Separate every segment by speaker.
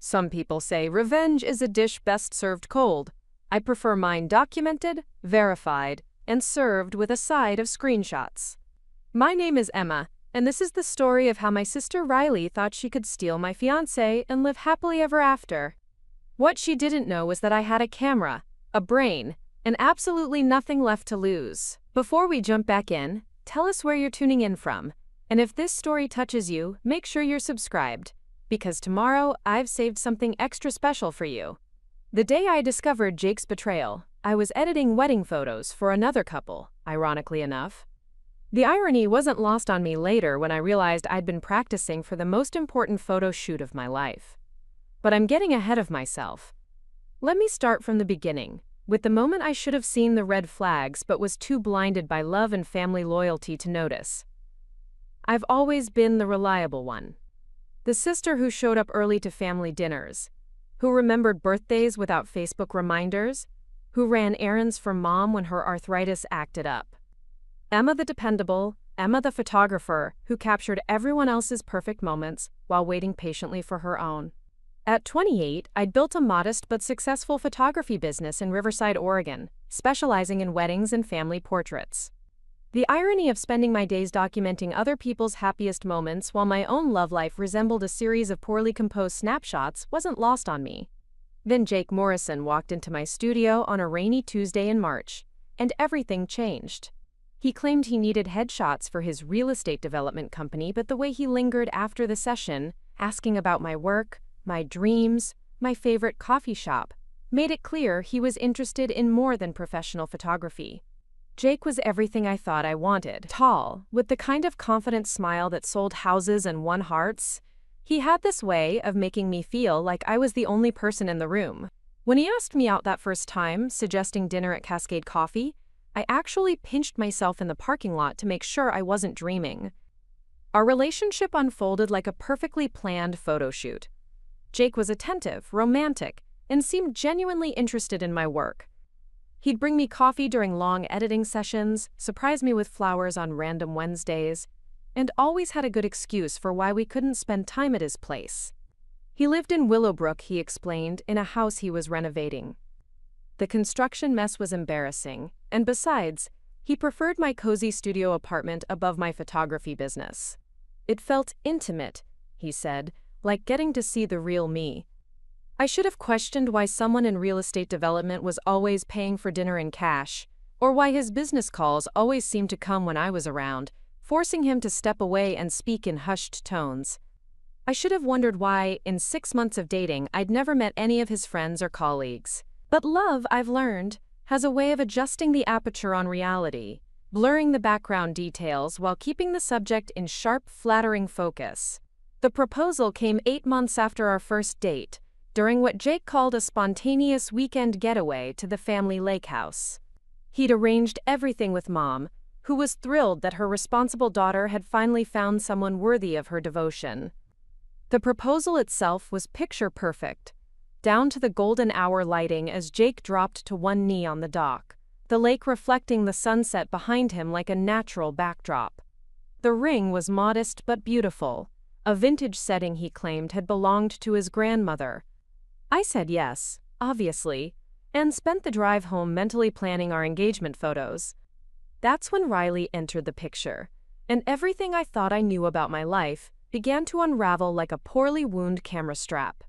Speaker 1: Some people say revenge is a dish best served cold. I prefer mine documented, verified, and served with a side of screenshots. My name is Emma, and this is the story of how my sister Riley thought she could steal my fiancé and live happily ever after. What she didn't know was that I had a camera, a brain, and absolutely nothing left to lose. Before we jump back in, tell us where you're tuning in from, and if this story touches you, make sure you're subscribed, because tomorrow I've saved something extra special for you. The day I discovered Jake's betrayal, I was editing wedding photos for another couple, ironically enough. The irony wasn't lost on me later when I realized I'd been practicing for the most important photo shoot of my life. But I'm getting ahead of myself. Let me start from the beginning, with the moment I should have seen the red flags but was too blinded by love and family loyalty to notice. I've always been the reliable one. The sister who showed up early to family dinners, who remembered birthdays without Facebook reminders, who ran errands for mom when her arthritis acted up. Emma the dependable, Emma the photographer, who captured everyone else's perfect moments while waiting patiently for her own. At 28, I'd built a modest but successful photography business in Riverside, Oregon, specializing in weddings and family portraits. The irony of spending my days documenting other people's happiest moments while my own love life resembled a series of poorly composed snapshots wasn't lost on me. Then Jake Morrison walked into my studio on a rainy Tuesday in March, and everything changed. He claimed he needed headshots for his real estate development company, but the way he lingered after the session, asking about my work, my dreams, my favorite coffee shop, made it clear he was interested in more than professional photography. Jake was everything I thought I wanted. Tall, with the kind of confident smile that sold houses and won hearts. He had this way of making me feel like I was the only person in the room. When he asked me out that first time, suggesting dinner at Cascade Coffee, I actually pinched myself in the parking lot to make sure I wasn't dreaming. Our relationship unfolded like a perfectly planned photo shoot. Jake was attentive, romantic, and seemed genuinely interested in my work. He'd bring me coffee during long editing sessions, surprise me with flowers on random Wednesdays, and always had a good excuse for why we couldn't spend time at his place. He lived in Willowbrook, he explained, in a house he was renovating. The construction mess was embarrassing, and besides, he preferred my cozy studio apartment above my photography business. It felt intimate, he said, like getting to see the real me. I should have questioned why someone in real estate development was always paying for dinner in cash, or why his business calls always seemed to come when I was around, forcing him to step away and speak in hushed tones. I should have wondered why, in 6 months of dating, I'd never met any of his friends or colleagues. But love, I've learned, has a way of adjusting the aperture on reality, blurring the background details while keeping the subject in sharp, flattering focus. The proposal came 8 months after our first date, during what Jake called a spontaneous weekend getaway to the family lake house. He'd arranged everything with Mom, who was thrilled that her responsible daughter had finally found someone worthy of her devotion. The proposal itself was picture perfect, down to the golden hour lighting as Jake dropped to one knee on the dock, the lake reflecting the sunset behind him like a natural backdrop. The ring was modest but beautiful, a vintage setting he claimed had belonged to his grandmother. I said yes, obviously, and spent the drive home mentally planning our engagement photos. That's when Riley entered the picture, and everything I thought I knew about my life began to unravel like a poorly wound camera strap.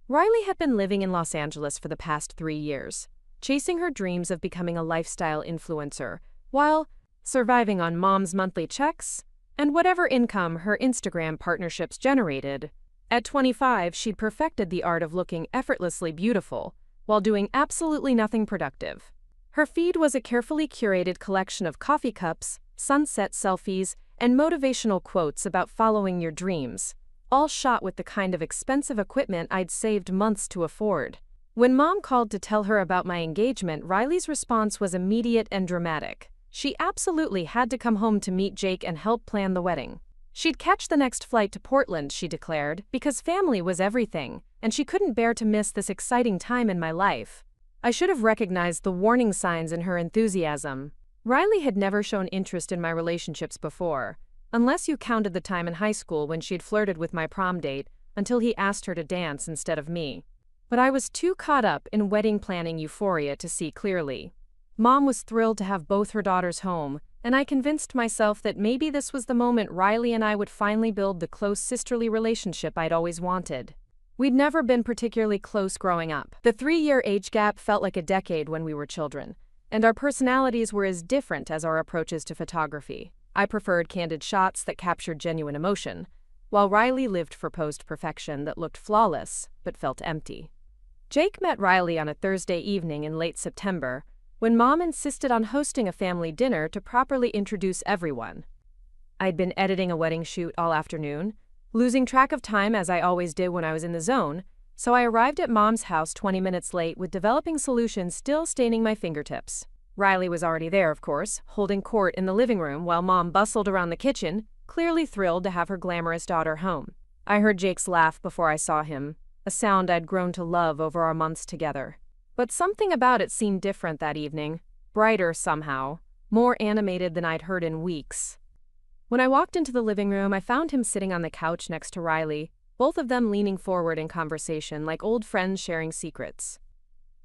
Speaker 1: Riley had been living in Los Angeles for the past 3 years, chasing her dreams of becoming a lifestyle influencer, while surviving on Mom's monthly checks and whatever income her Instagram partnerships generated. At 25, she'd perfected the art of looking effortlessly beautiful while doing absolutely nothing productive. Her feed was a carefully curated collection of coffee cups, sunset selfies, and motivational quotes about following your dreams, all shot with the kind of expensive equipment I'd saved months to afford. When Mom called to tell her about my engagement, Riley's response was immediate and dramatic. She absolutely had to come home to meet Jake and help plan the wedding. She'd catch the next flight to Portland, she declared, because family was everything, and she couldn't bear to miss this exciting time in my life. I should have recognized the warning signs in her enthusiasm. Riley had never shown interest in my relationships before, unless you counted the time in high school when she'd flirted with my prom date, until he asked her to dance instead of me. But I was too caught up in wedding planning euphoria to see clearly. Mom was thrilled to have both her daughters home, and I convinced myself that maybe this was the moment Riley and I would finally build the close sisterly relationship I'd always wanted. We'd never been particularly close growing up. The 3-year age gap felt like a decade when we were children, and our personalities were as different as our approaches to photography. I preferred candid shots that captured genuine emotion, while Riley lived for posed perfection that looked flawless but felt empty. Jake met Riley on a Thursday evening in late September, when Mom insisted on hosting a family dinner to properly introduce everyone. I'd been editing a wedding shoot all afternoon, losing track of time as I always did when I was in the zone, so I arrived at Mom's house 20 minutes late with developing solutions still staining my fingertips. Riley was already there, of course, holding court in the living room while Mom bustled around the kitchen, clearly thrilled to have her glamorous daughter home. I heard Jake's laugh before I saw him, a sound I'd grown to love over our months together. But something about it seemed different that evening, brighter somehow, more animated than I'd heard in weeks. When I walked into the living room, I found him sitting on the couch next to Riley, both of them leaning forward in conversation like old friends sharing secrets.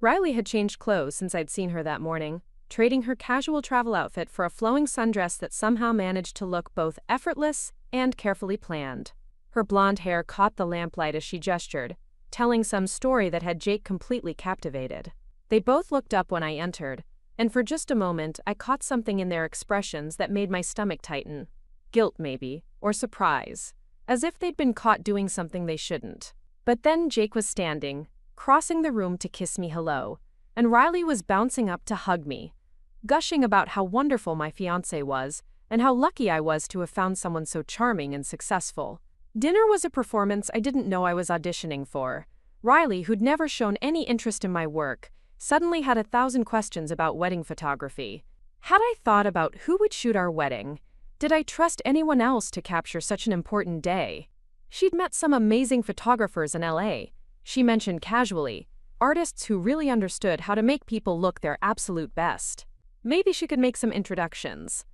Speaker 1: Riley had changed clothes since I'd seen her that morning, trading her casual travel outfit for a flowing sundress that somehow managed to look both effortless and carefully planned. Her blonde hair caught the lamplight as she gestured, telling some story that had Jake completely captivated. They both looked up when I entered, and for just a moment I caught something in their expressions that made my stomach tighten. Guilt, maybe, or surprise, as if they'd been caught doing something they shouldn't. But then Jake was standing, crossing the room to kiss me hello, and Riley was bouncing up to hug me, gushing about how wonderful my fiancé was and how lucky I was to have found someone so charming and successful. Dinner was a performance I didn't know I was auditioning for. Riley, who'd never shown any interest in my work, suddenly had 1,000 questions about wedding photography. Had I thought about who would shoot our wedding? Did I trust anyone else to capture such an important day? She'd met some amazing photographers in LA. She mentioned casually, artists who really understood how to make people look their absolute best. Maybe she could make some introductions.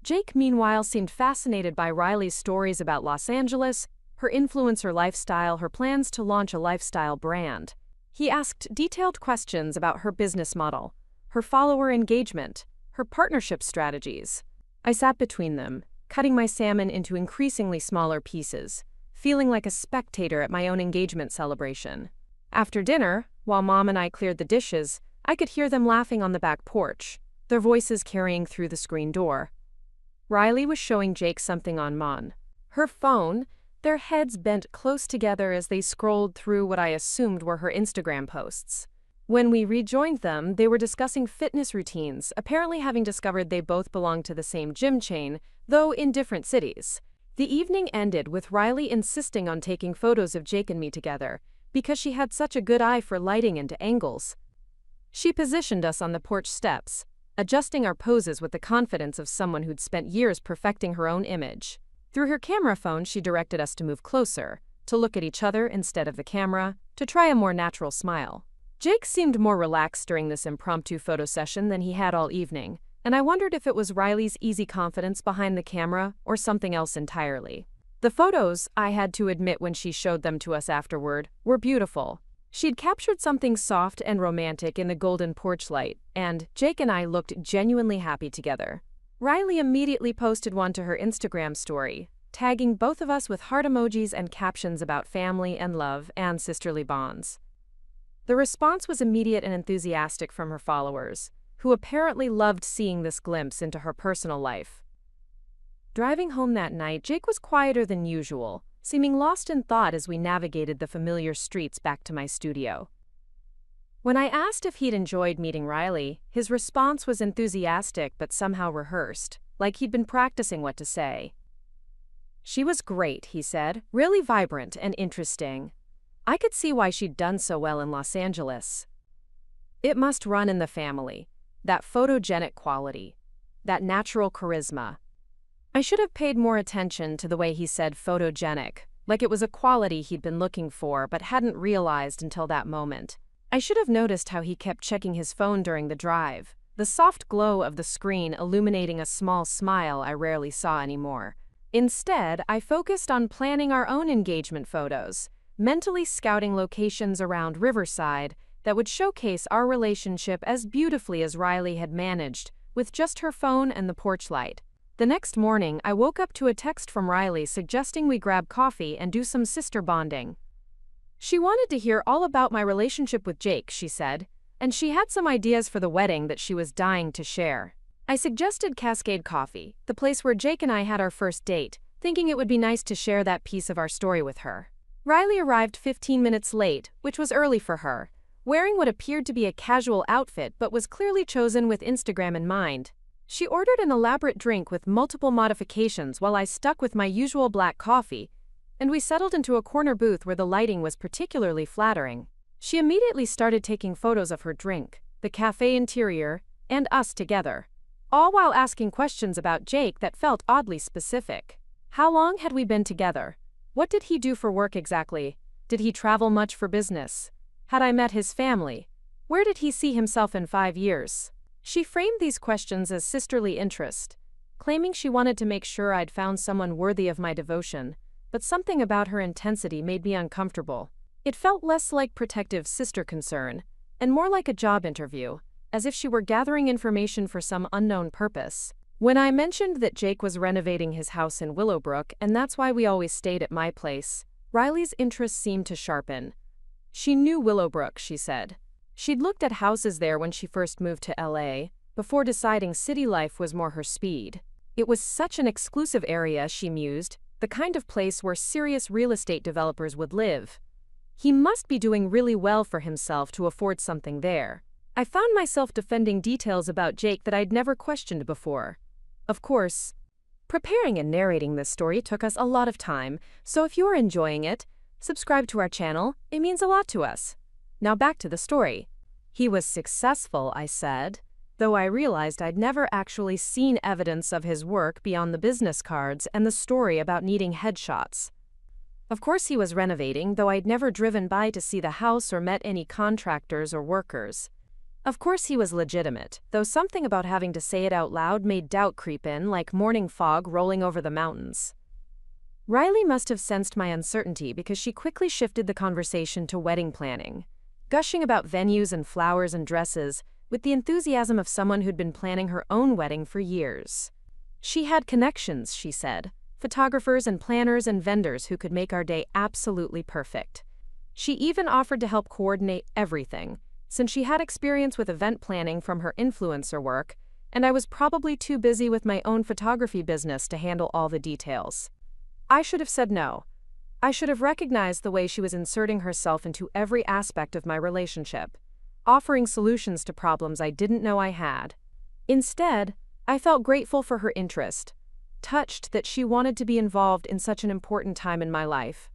Speaker 1: Jake, meanwhile, seemed fascinated by Riley's stories about Los Angeles, her influencer lifestyle, her plans to launch a lifestyle brand. He asked detailed questions about her business model, her follower engagement, her partnership strategies. I sat between them, cutting my salmon into increasingly smaller pieces, feeling like a spectator at my own engagement celebration. After dinner, while Mom and I cleared the dishes, I could hear them laughing on the back porch, their voices carrying through the screen door. Riley was showing Jake something on her phone, their heads bent close together as they scrolled through what I assumed were her Instagram posts. When we rejoined them, they were discussing fitness routines, apparently having discovered they both belonged to the same gym chain, though in different cities. The evening ended with Riley insisting on taking photos of Jake and me together, because she had such a good eye for lighting and angles. She positioned us on the porch steps, adjusting our poses with the confidence of someone who'd spent years perfecting her own image. Through her camera phone, she directed us to move closer, to look at each other instead of the camera, to try a more natural smile. Jake seemed more relaxed during this impromptu photo session than he had all evening, and I wondered if it was Riley's easy confidence behind the camera or something else entirely. The photos, I had to admit when she showed them to us afterward, were beautiful. She'd captured something soft and romantic in the golden porch light, and Jake and I looked genuinely happy together. Riley immediately posted one to her Instagram story, tagging both of us with heart emojis and captions about family and love and sisterly bonds. The response was immediate and enthusiastic from her followers, who apparently loved seeing this glimpse into her personal life. Driving home that night, Jake was quieter than usual, seeming lost in thought as we navigated the familiar streets back to my studio. When I asked if he'd enjoyed meeting Riley, his response was enthusiastic but somehow rehearsed, like he'd been practicing what to say. "She was great," he said, "really vibrant and interesting. I could see why she'd done so well in Los Angeles. It must run in the family, that photogenic quality, that natural charisma." I should have paid more attention to the way he said photogenic, like it was a quality he'd been looking for but hadn't realized until that moment. I should have noticed how he kept checking his phone during the drive, the soft glow of the screen illuminating a small smile I rarely saw anymore. Instead, I focused on planning our own engagement photos, mentally scouting locations around Riverside that would showcase our relationship as beautifully as Riley had managed, with just her phone and the porch light. The next morning, I woke up to a text from Riley suggesting we grab coffee and do some sister bonding. She wanted to hear all about my relationship with Jake, she said, and she had some ideas for the wedding that she was dying to share. I suggested Cascade Coffee, the place where Jake and I had our first date, thinking it would be nice to share that piece of our story with her. Riley arrived 15 minutes late, which was early for her, wearing what appeared to be a casual outfit but was clearly chosen with Instagram in mind. She ordered an elaborate drink with multiple modifications while I stuck with my usual black coffee, and we settled into a corner booth where the lighting was particularly flattering. She immediately started taking photos of her drink, the cafe interior, and us together, all while asking questions about Jake that felt oddly specific. How long had we been together? What did he do for work exactly? Did he travel much for business? Had I met his family? Where did he see himself in 5 years? She framed these questions as sisterly interest, claiming she wanted to make sure I'd found someone worthy of my devotion, but something about her intensity made me uncomfortable. It felt less like protective sister concern, and more like a job interview, as if she were gathering information for some unknown purpose. When I mentioned that Jake was renovating his house in Willowbrook and that's why we always stayed at my place, Riley's interest seemed to sharpen. She knew Willowbrook, she said. She'd looked at houses there when she first moved to LA, before deciding city life was more her speed. It was such an exclusive area, she mused, the kind of place where serious real estate developers would live. He must be doing really well for himself to afford something there. I found myself defending details about Jake that I'd never questioned before. Of course, preparing and narrating this story took us a lot of time, so if you are enjoying it, subscribe to our channel, it means a lot to us. Now back to the story. He was successful, I said, though I realized I'd never actually seen evidence of his work beyond the business cards and the story about needing headshots. Of course he was renovating, though I'd never driven by to see the house or met any contractors or workers. Of course he was legitimate, though something about having to say it out loud made doubt creep in like morning fog rolling over the mountains. Riley must have sensed my uncertainty because she quickly shifted the conversation to wedding planning, gushing about venues and flowers and dresses, with the enthusiasm of someone who'd been planning her own wedding for years. She had connections, she said, photographers and planners and vendors who could make our day absolutely perfect. She even offered to help coordinate everything, since she had experience with event planning from her influencer work, and I was probably too busy with my own photography business to handle all the details. I should have said no. I should have recognized the way she was inserting herself into every aspect of my relationship, offering solutions to problems I didn't know I had. Instead, I felt grateful for her interest, touched that she wanted to be involved in such an important time in my life.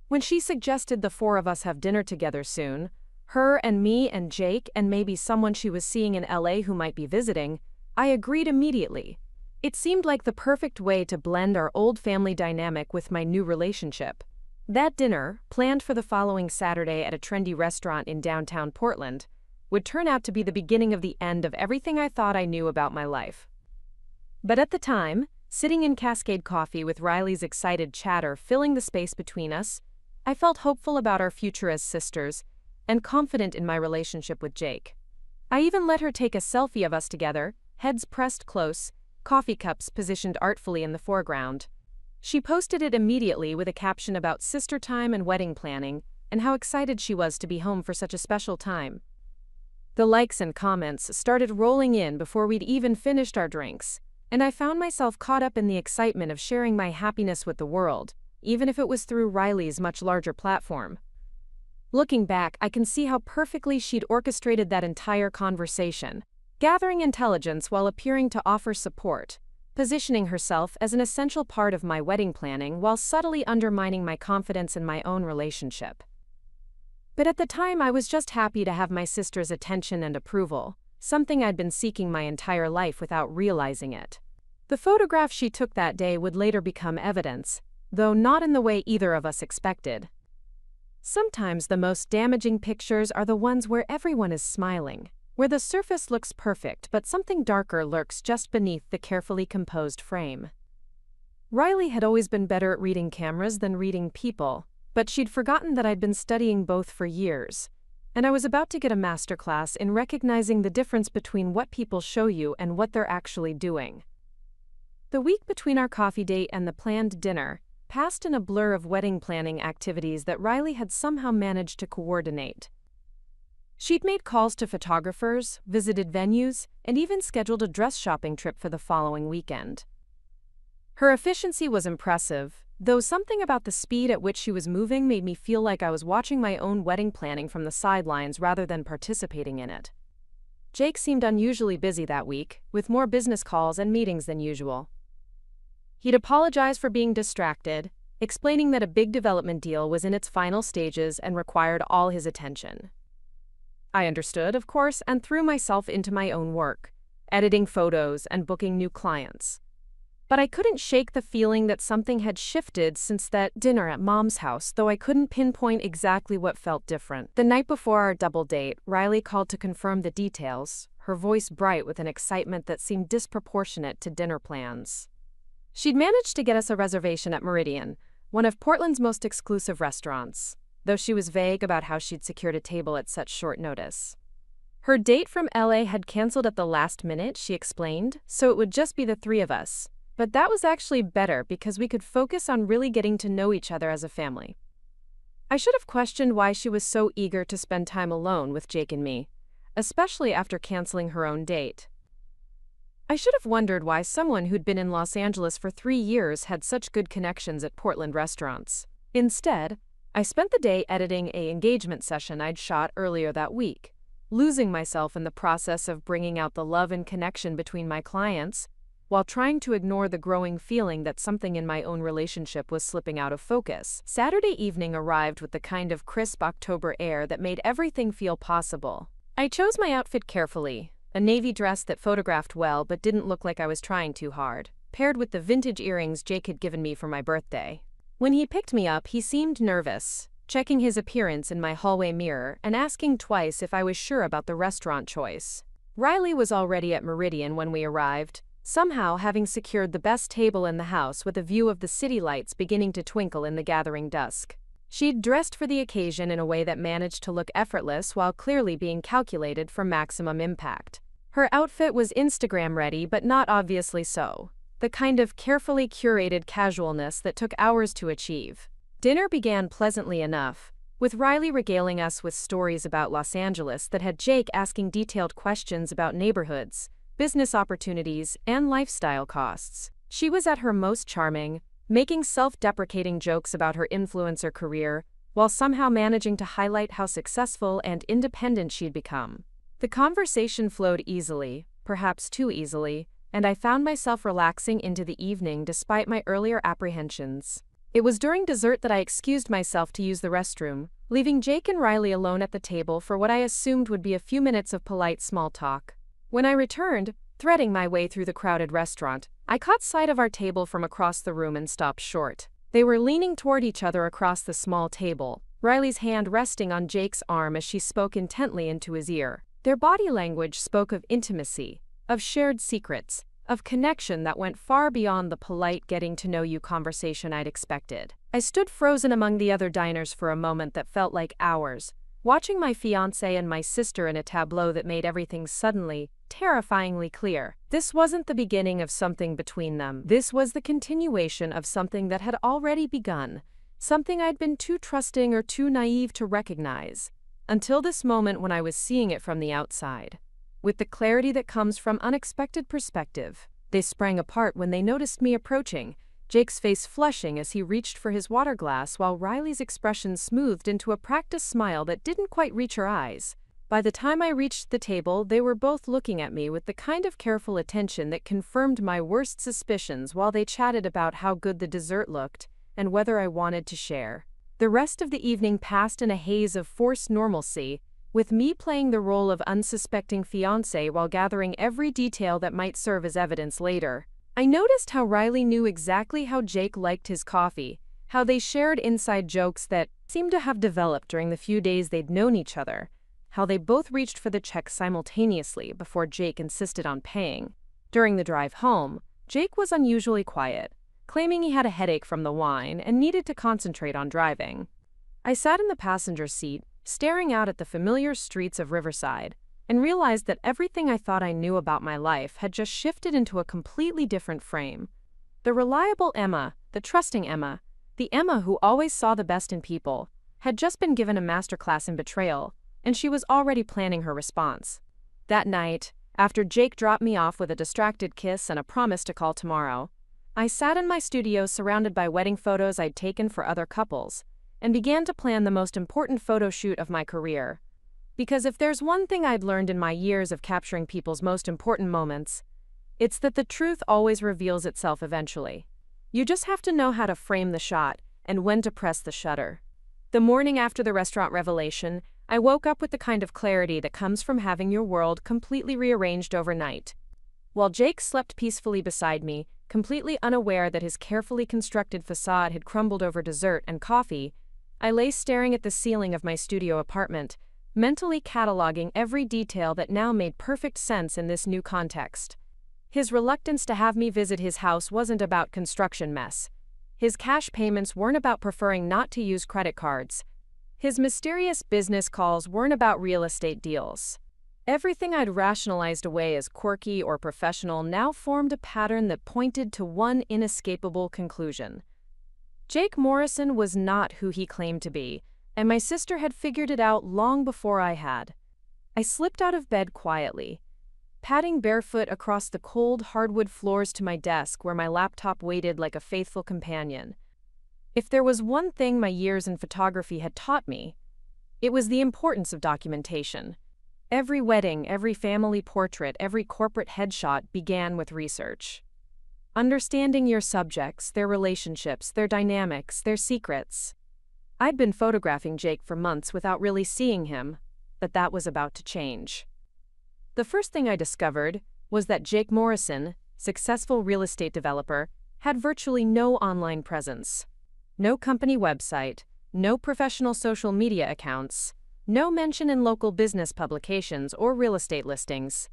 Speaker 1: When she suggested the 4 of us have dinner together soon, her and me and Jake and maybe someone she was seeing in LA who might be visiting, I agreed immediately. It seemed like the perfect way to blend our old family dynamic with my new relationship. That dinner, planned for the following Saturday at a trendy restaurant in downtown Portland, would turn out to be the beginning of the end of everything I thought I knew about my life. But at the time, sitting in Cascade Coffee with Riley's excited chatter filling the space between us, I felt hopeful about our future as sisters and confident in my relationship with Jake. I even let her take a selfie of us together, heads pressed close, coffee cups positioned artfully in the foreground. She posted it immediately with a caption about sister time and wedding planning, and how excited she was to be home for such a special time. The likes and comments started rolling in before we'd even finished our drinks, and I found myself caught up in the excitement of sharing my happiness with the world, even if it was through Riley's much larger platform. Looking back, I can see how perfectly she'd orchestrated that entire conversation, gathering intelligence while appearing to offer support, positioning herself as an essential part of my wedding planning while subtly undermining my confidence in my own relationship. But at the time, I was just happy to have my sister's attention and approval, something I'd been seeking my entire life without realizing it. The photograph she took that day would later become evidence, though not in the way either of us expected. Sometimes the most damaging pictures are the ones where everyone is smiling, where the surface looks perfect but something darker lurks just beneath the carefully composed frame. Riley had always been better at reading cameras than reading people, But she'd forgotten that I'd been studying both for years, and I was about to get a masterclass in recognizing the difference between what people show you and what they're actually doing. The week between our coffee date and the planned dinner passed in a blur of wedding planning activities that Riley had somehow managed to coordinate. She'd made calls to photographers, visited venues, and even scheduled a dress shopping trip for the following weekend. Her efficiency was impressive, though something about the speed at which she was moving made me feel like I was watching my own wedding planning from the sidelines rather than participating in it. Jake seemed unusually busy that week, with more business calls and meetings than usual. He'd apologized for being distracted, explaining that a big development deal was in its final stages and required all his attention. I understood, of course, and threw myself into my own work, editing photos and booking new clients. But I couldn't shake the feeling that something had shifted since that dinner at Mom's house, though I couldn't pinpoint exactly what felt different. The night before our double date, Riley called to confirm the details, her voice bright with an excitement that seemed disproportionate to dinner plans. She'd managed to get us a reservation at Meridian, one of Portland's most exclusive restaurants, though she was vague about how she'd secured a table at such short notice. Her date from LA had canceled at the last minute, she explained, so it would just be the three of us. But that was actually better because we could focus on really getting to know each other as a family. I should have questioned why she was so eager to spend time alone with Jake and me, especially after canceling her own date. I should have wondered why someone who'd been in Los Angeles for 3 years had such good connections at Portland restaurants. Instead, I spent the day editing an engagement session I'd shot earlier that week, losing myself in the process of bringing out the love and connection between my clients, while trying to ignore the growing feeling that something in my own relationship was slipping out of focus. Saturday evening arrived with the kind of crisp October air that made everything feel possible. I chose my outfit carefully, a navy dress that photographed well but didn't look like I was trying too hard, paired with the vintage earrings Jake had given me for my birthday. When he picked me up, he seemed nervous, checking his appearance in my hallway mirror and asking twice if I was sure about the restaurant choice. Riley was already at Meridian when we arrived, somehow having secured the best table in the house with a view of the city lights beginning to twinkle in the gathering dusk. She'd dressed for the occasion in a way that managed to look effortless while clearly being calculated for maximum impact. Her outfit was Instagram-ready but not obviously so, the kind of carefully curated casualness that took hours to achieve. Dinner began pleasantly enough, with Riley regaling us with stories about Los Angeles that had Jake asking detailed questions about neighborhoods, business opportunities, and lifestyle costs. She was at her most charming, making self-deprecating jokes about her influencer career, while somehow managing to highlight how successful and independent she'd become. The conversation flowed easily, perhaps too easily, and I found myself relaxing into the evening despite my earlier apprehensions. It was during dessert that I excused myself to use the restroom, leaving Jake and Riley alone at the table for what I assumed would be a few minutes of polite small talk. When I returned, threading my way through the crowded restaurant, I caught sight of our table from across the room and stopped short. They were leaning toward each other across the small table, Riley's hand resting on Jake's arm as she spoke intently into his ear. Their body language spoke of intimacy, of shared secrets, of connection that went far beyond the polite getting-to-know-you conversation I'd expected. I stood frozen among the other diners for a moment that felt like hours, watching my fiancé and my sister in a tableau that made everything suddenly, terrifyingly clear. This wasn't the beginning of something between them. This was the continuation of something that had already begun, something I'd been too trusting or too naive to recognize, until this moment when I was seeing it from the outside. With the clarity that comes from unexpected perspective, they sprang apart when they noticed me approaching, Jake's face flushing as he reached for his water glass while Riley's expression smoothed into a practiced smile that didn't quite reach her eyes. By the time I reached the table, they were both looking at me with the kind of careful attention that confirmed my worst suspicions while they chatted about how good the dessert looked and whether I wanted to share. The rest of the evening passed in a haze of forced normalcy, with me playing the role of unsuspecting fiancé while gathering every detail that might serve as evidence later. I noticed how Riley knew exactly how Jake liked his coffee, how they shared inside jokes that seemed to have developed during the few days they'd known each other, how they both reached for the check simultaneously before Jake insisted on paying. During the drive home, Jake was unusually quiet, claiming he had a headache from the wine and needed to concentrate on driving. I sat in the passenger seat, staring out at the familiar streets of Riverside, and realized that everything I thought I knew about my life had just shifted into a completely different frame. The reliable Emma, the trusting Emma, the Emma who always saw the best in people, had just been given a masterclass in betrayal, and she was already planning her response. That night, after Jake dropped me off with a distracted kiss and a promise to call tomorrow, I sat in my studio surrounded by wedding photos I'd taken for other couples, and began to plan the most important photo shoot of my career. Because if there's one thing I'd learned in my years of capturing people's most important moments, it's that the truth always reveals itself eventually. You just have to know how to frame the shot and when to press the shutter. The morning after the restaurant revelation, I woke up with the kind of clarity that comes from having your world completely rearranged overnight. While Jake slept peacefully beside me, completely unaware that his carefully constructed facade had crumbled over dessert and coffee, I lay staring at the ceiling of my studio apartment, mentally cataloging every detail that now made perfect sense in this new context. His reluctance to have me visit his house wasn't about construction mess. His cash payments weren't about preferring not to use credit cards. His mysterious business calls weren't about real estate deals. Everything I'd rationalized away as quirky or professional now formed a pattern that pointed to one inescapable conclusion. Jake Morrison was not who he claimed to be, and my sister had figured it out long before I had. I slipped out of bed quietly, padding barefoot across the cold hardwood floors to my desk where my laptop waited like a faithful companion. If there was one thing my years in photography had taught me, it was the importance of documentation. Every wedding, every family portrait, every corporate headshot began with research. Understanding your subjects, their relationships, their dynamics, their secrets. I'd been photographing Jake for months without really seeing him, but that was about to change. The first thing I discovered was that Jake Morrison, successful real estate developer, had virtually no online presence. No company website, no professional social media accounts, no mention in local business publications or real estate listings.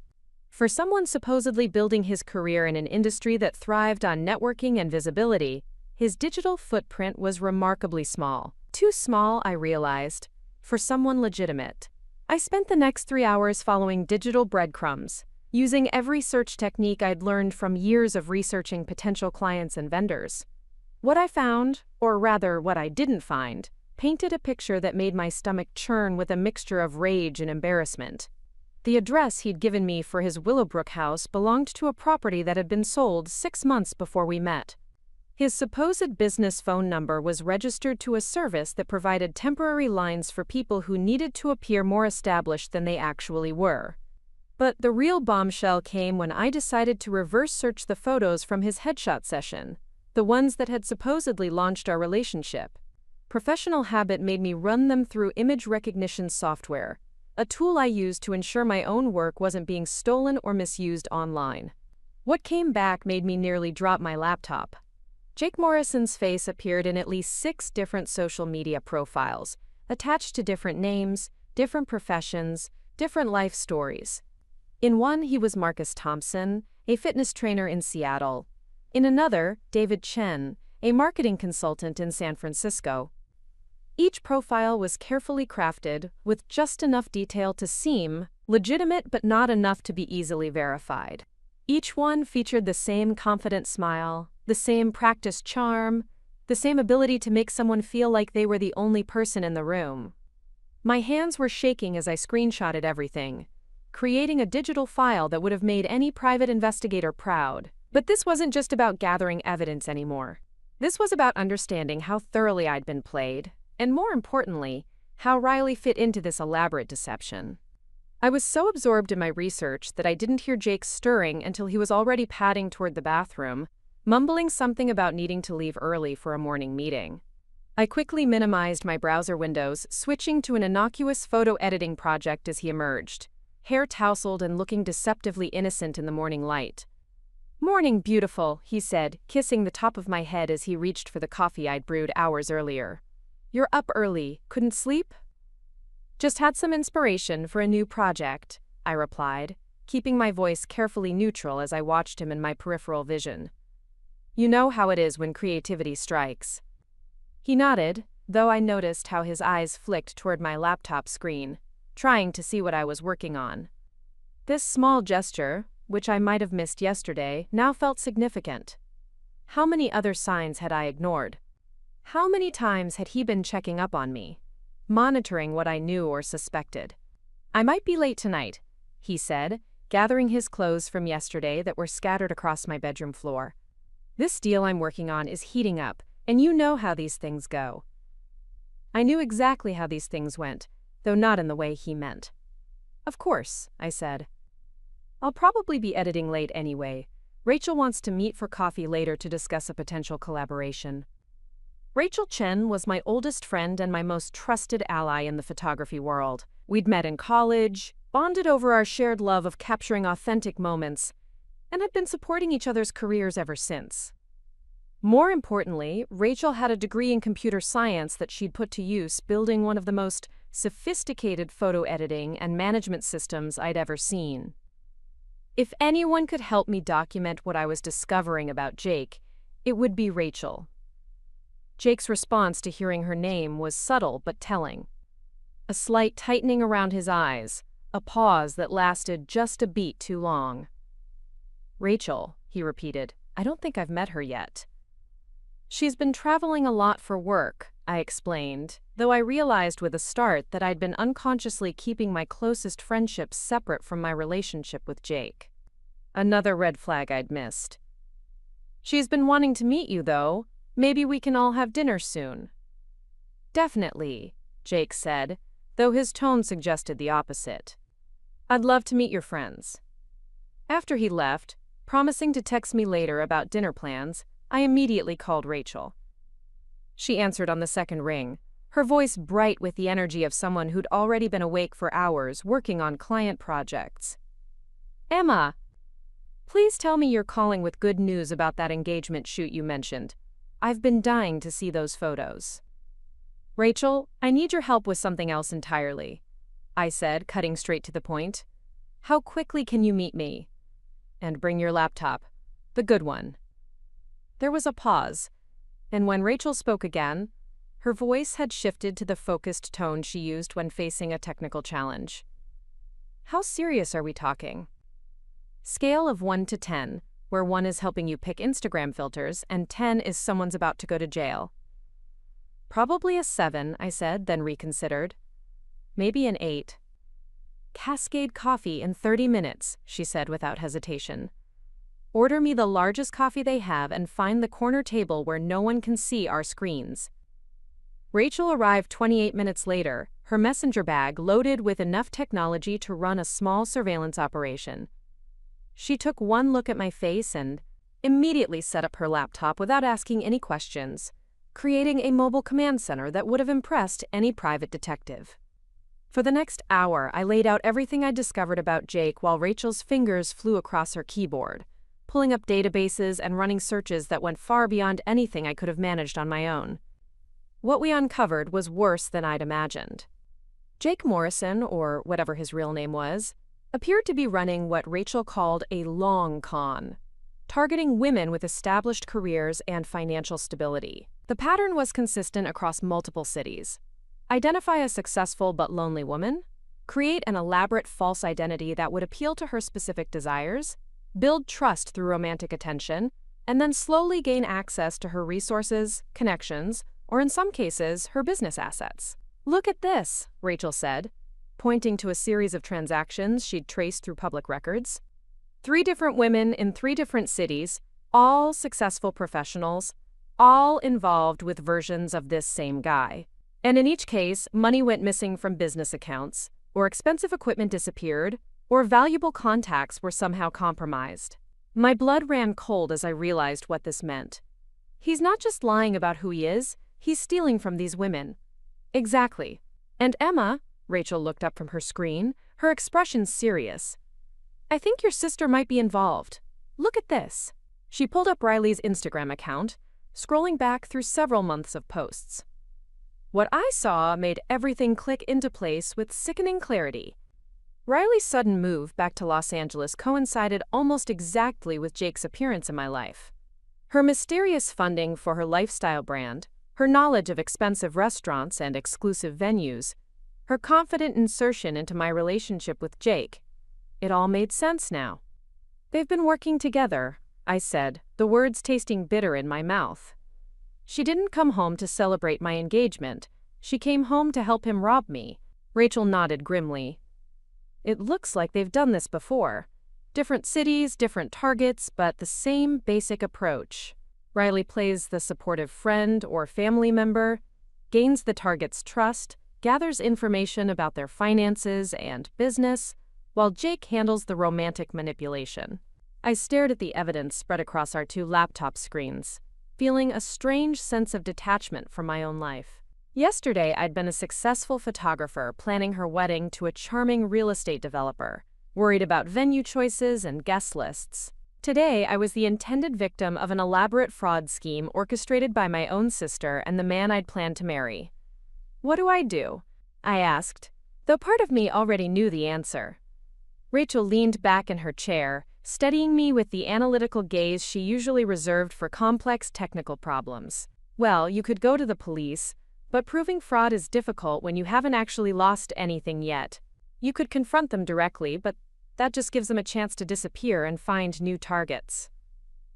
Speaker 1: For someone supposedly building his career in an industry that thrived on networking and visibility, his digital footprint was remarkably small. Too small, I realized, for someone legitimate. I spent the next 3 hours following digital breadcrumbs, using every search technique I'd learned from years of researching potential clients and vendors. What I found, or rather what I didn't find, painted a picture that made my stomach churn with a mixture of rage and embarrassment. The address he'd given me for his Willowbrook house belonged to a property that had been sold 6 months before we met. His supposed business phone number was registered to a service that provided temporary lines for people who needed to appear more established than they actually were. But the real bombshell came when I decided to reverse search the photos from his headshot session, the ones that had supposedly launched our relationship. Professional habit made me run them through image recognition software, a tool I used to ensure my own work wasn't being stolen or misused online. What came back made me nearly drop my laptop. Jake Morrison's face appeared in at least 6 different social media profiles, attached to different names, different professions, different life stories. In one, he was Marcus Thompson, a fitness trainer in Seattle. In another, David Chen, a marketing consultant in San Francisco. Each profile was carefully crafted, with just enough detail to seem legitimate but not enough to be easily verified. Each one featured the same confident smile, the same practiced charm, the same ability to make someone feel like they were the only person in the room. My hands were shaking as I screenshotted everything, creating a digital file that would have made any private investigator proud. But this wasn't just about gathering evidence anymore. This was about understanding how thoroughly I'd been played, and more importantly, how Riley fit into this elaborate deception. I was so absorbed in my research that I didn't hear Jake stirring until he was already padding toward the bathroom, mumbling something about needing to leave early for a morning meeting. I quickly minimized my browser windows, switching to an innocuous photo editing project as he emerged, hair tousled and looking deceptively innocent in the morning light. "Morning, beautiful," he said, kissing the top of my head as he reached for the coffee I'd brewed hours earlier. "You're up early. Couldn't sleep?" "Just had some inspiration for a new project," I replied, keeping my voice carefully neutral as I watched him in my peripheral vision. "You know how it is when creativity strikes." He nodded, though I noticed how his eyes flicked toward my laptop screen, trying to see what I was working on. This small gesture, which I might have missed yesterday, now felt significant. How many other signs had I ignored? How many times had he been checking up on me, monitoring what I knew or suspected? "I might be late tonight," he said, gathering his clothes from yesterday that were scattered across my bedroom floor. "This deal I'm working on is heating up, and you know how these things go." I knew exactly how these things went, though not in the way he meant. "Of course," I said. "I'll probably be editing late anyway. Rachel wants to meet for coffee later to discuss a potential collaboration." Rachel Chen was my oldest friend and my most trusted ally in the photography world. We'd met in college, bonded over our shared love of capturing authentic moments, and had been supporting each other's careers ever since. More importantly, Rachel had a degree in computer science that she'd put to use building one of the most sophisticated photo editing and management systems I'd ever seen. If anyone could help me document what I was discovering about Jake, it would be Rachel. Jake's response to hearing her name was subtle but telling. A slight tightening around his eyes, a pause that lasted just a beat too long. "Rachel," he repeated. "I don't think I've met her yet." "She's been traveling a lot for work," I explained, though I realized with a start that I'd been unconsciously keeping my closest friendships separate from my relationship with Jake. Another red flag I'd missed. "She's been wanting to meet you, though. Maybe we can all have dinner soon." "Definitely," Jake said, though his tone suggested the opposite. "I'd love to meet your friends." After he left, promising to text me later about dinner plans, I immediately called Rachel. She answered on the second ring, her voice bright with the energy of someone who'd already been awake for hours working on client projects. "Emma, please tell me you're calling with good news about that engagement shoot you mentioned. I've been dying to see those photos." "Rachel, I need your help with something else entirely," I said, cutting straight to the point. "How quickly can you meet me? And bring your laptop. The good one." There was a pause, and when Rachel spoke again, her voice had shifted to the focused tone she used when facing a technical challenge. "How serious are we talking?" Scale of 1 to 10, where 1 is helping you pick Instagram filters and 10 is someone's about to go to jail. "Probably a 7, I said, then reconsidered. "Maybe an 8. "Cascade coffee in 30 minutes, she said without hesitation. "Order me the largest coffee they have and find the corner table where no one can see our screens." Rachel arrived 28 minutes later, her messenger bag loaded with enough technology to run a small surveillance operation. She took one look at my face and immediately set up her laptop without asking any questions, creating a mobile command center that would have impressed any private detective. For the next hour, I laid out everything I'd discovered about Jake while Rachel's fingers flew across her keyboard, pulling up databases and running searches that went far beyond anything I could have managed on my own. What we uncovered was worse than I'd imagined. Jake Morrison, or whatever his real name was, appeared to be running what Rachel called a long con, targeting women with established careers and financial stability. The pattern was consistent across multiple cities. Identify a successful but lonely woman, create an elaborate false identity that would appeal to her specific desires, build trust through romantic attention, and then slowly gain access to her resources, connections, or in some cases, her business assets. "Look at this," Rachel said, pointing to a series of transactions she'd traced through public records. 3 different women in 3 different cities, all successful professionals, all involved with versions of this same guy. And in each case, money went missing from business accounts, or expensive equipment disappeared, or valuable contacts were somehow compromised. My blood ran cold as I realized what this meant. He's not just lying about who he is, he's stealing from these women. Exactly. And Emma, Rachel looked up from her screen, her expression serious. "I think your sister might be involved. Look at this." She pulled up Riley's Instagram account, scrolling back through several months of posts. What I saw made everything click into place with sickening clarity. Riley's sudden move back to Los Angeles coincided almost exactly with Jake's appearance in my life. Her mysterious funding for her lifestyle brand, her knowledge of expensive restaurants and exclusive venues, her confident insertion into my relationship with Jake. It all made sense now. "They've been working together," I said, the words tasting bitter in my mouth. "She didn't come home to celebrate my engagement. She came home to help him rob me." Rachel nodded grimly. "It looks like they've done this before. Different cities, different targets, but the same basic approach. Riley plays the supportive friend or family member, gains the target's trust, gathers information about their finances and business, while Jake handles the romantic manipulation." I stared at the evidence spread across our two laptop screens, feeling a strange sense of detachment from my own life. Yesterday, I'd been a successful photographer planning her wedding to a charming real estate developer, worried about venue choices and guest lists. Today, I was the intended victim of an elaborate fraud scheme orchestrated by my own sister and the man I'd planned to marry. "What do?" I asked, though part of me already knew the answer. Rachel leaned back in her chair, studying me with the analytical gaze she usually reserved for complex technical problems. "Well, you could go to the police, but proving fraud is difficult when you haven't actually lost anything yet. You could confront them directly, but that just gives them a chance to disappear and find new targets."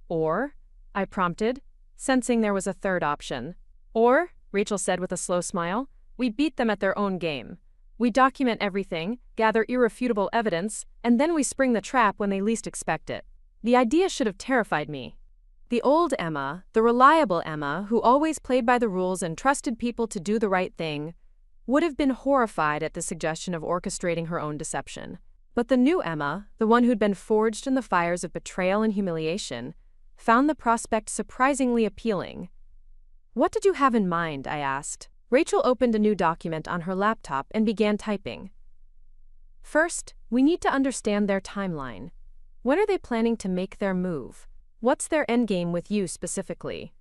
Speaker 1: "Or?" I prompted, sensing there was a third option. "Or," Rachel said with a slow smile, "we beat them at their own game. We document everything, gather irrefutable evidence, and then we spring the trap when they least expect it." The idea should have terrified me. The old Emma, the reliable Emma, who always played by the rules and trusted people to do the right thing, would have been horrified at the suggestion of orchestrating her own deception. But the new Emma, the one who'd been forged in the fires of betrayal and humiliation, found the prospect surprisingly appealing. "What did you have in mind?" I asked. Rachel opened a new document on her laptop and began typing. "First, we need to understand their timeline. When are they planning to make their move? What's their endgame with you specifically?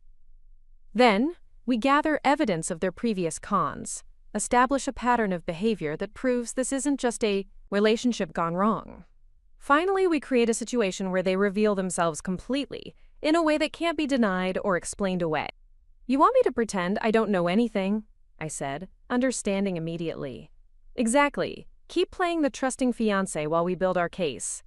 Speaker 1: Then, we gather evidence of their previous cons, establish a pattern of behavior that proves this isn't just a relationship gone wrong. Finally, we create a situation where they reveal themselves completely, in a way that can't be denied or explained away." "You want me to pretend I don't know anything?" I said, understanding immediately. "Exactly. Keep playing the trusting fiancé while we build our case.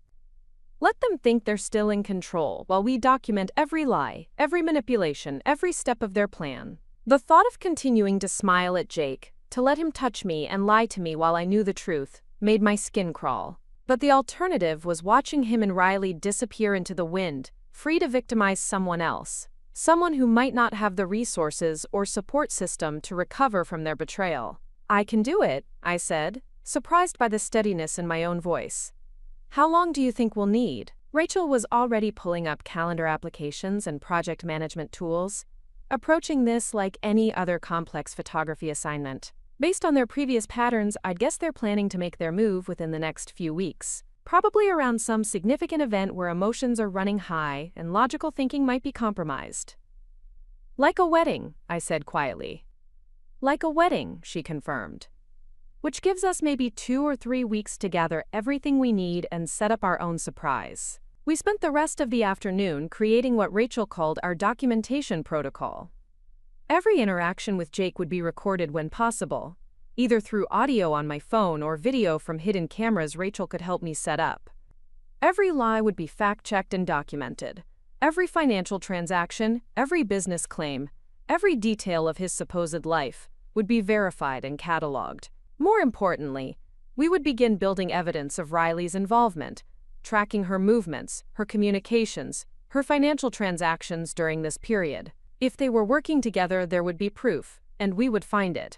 Speaker 1: Let them think they're still in control while we document every lie, every manipulation, every step of their plan." The thought of continuing to smile at Jake, to let him touch me and lie to me while I knew the truth, made my skin crawl. But the alternative was watching him and Riley disappear into the wind, free to victimize someone else, someone who might not have the resources or support system to recover from their betrayal. "I can do it," I said, surprised by the steadiness in my own voice. "How long do you think we'll need?" Rachel was already pulling up calendar applications and project management tools, approaching this like any other complex photography assignment. Based on their previous patterns, I'd guess they're planning to make their move within the next few weeks, probably around some significant event where emotions are running high and logical thinking might be compromised. "Like a wedding," I said quietly. "Like a wedding," she confirmed. "Which gives us maybe 2 or 3 weeks to gather everything we need and set up our own surprise." We spent the rest of the afternoon creating what Rachel called our documentation protocol. Every interaction with Jake would be recorded when possible, either through audio on my phone or video from hidden cameras Rachel could help me set up. Every lie would be fact-checked and documented. Every financial transaction, every business claim, every detail of his supposed life would be verified and cataloged. More importantly, we would begin building evidence of Riley's involvement, tracking her movements, her communications, her financial transactions during this period. If they were working together, there would be proof, and we would find it.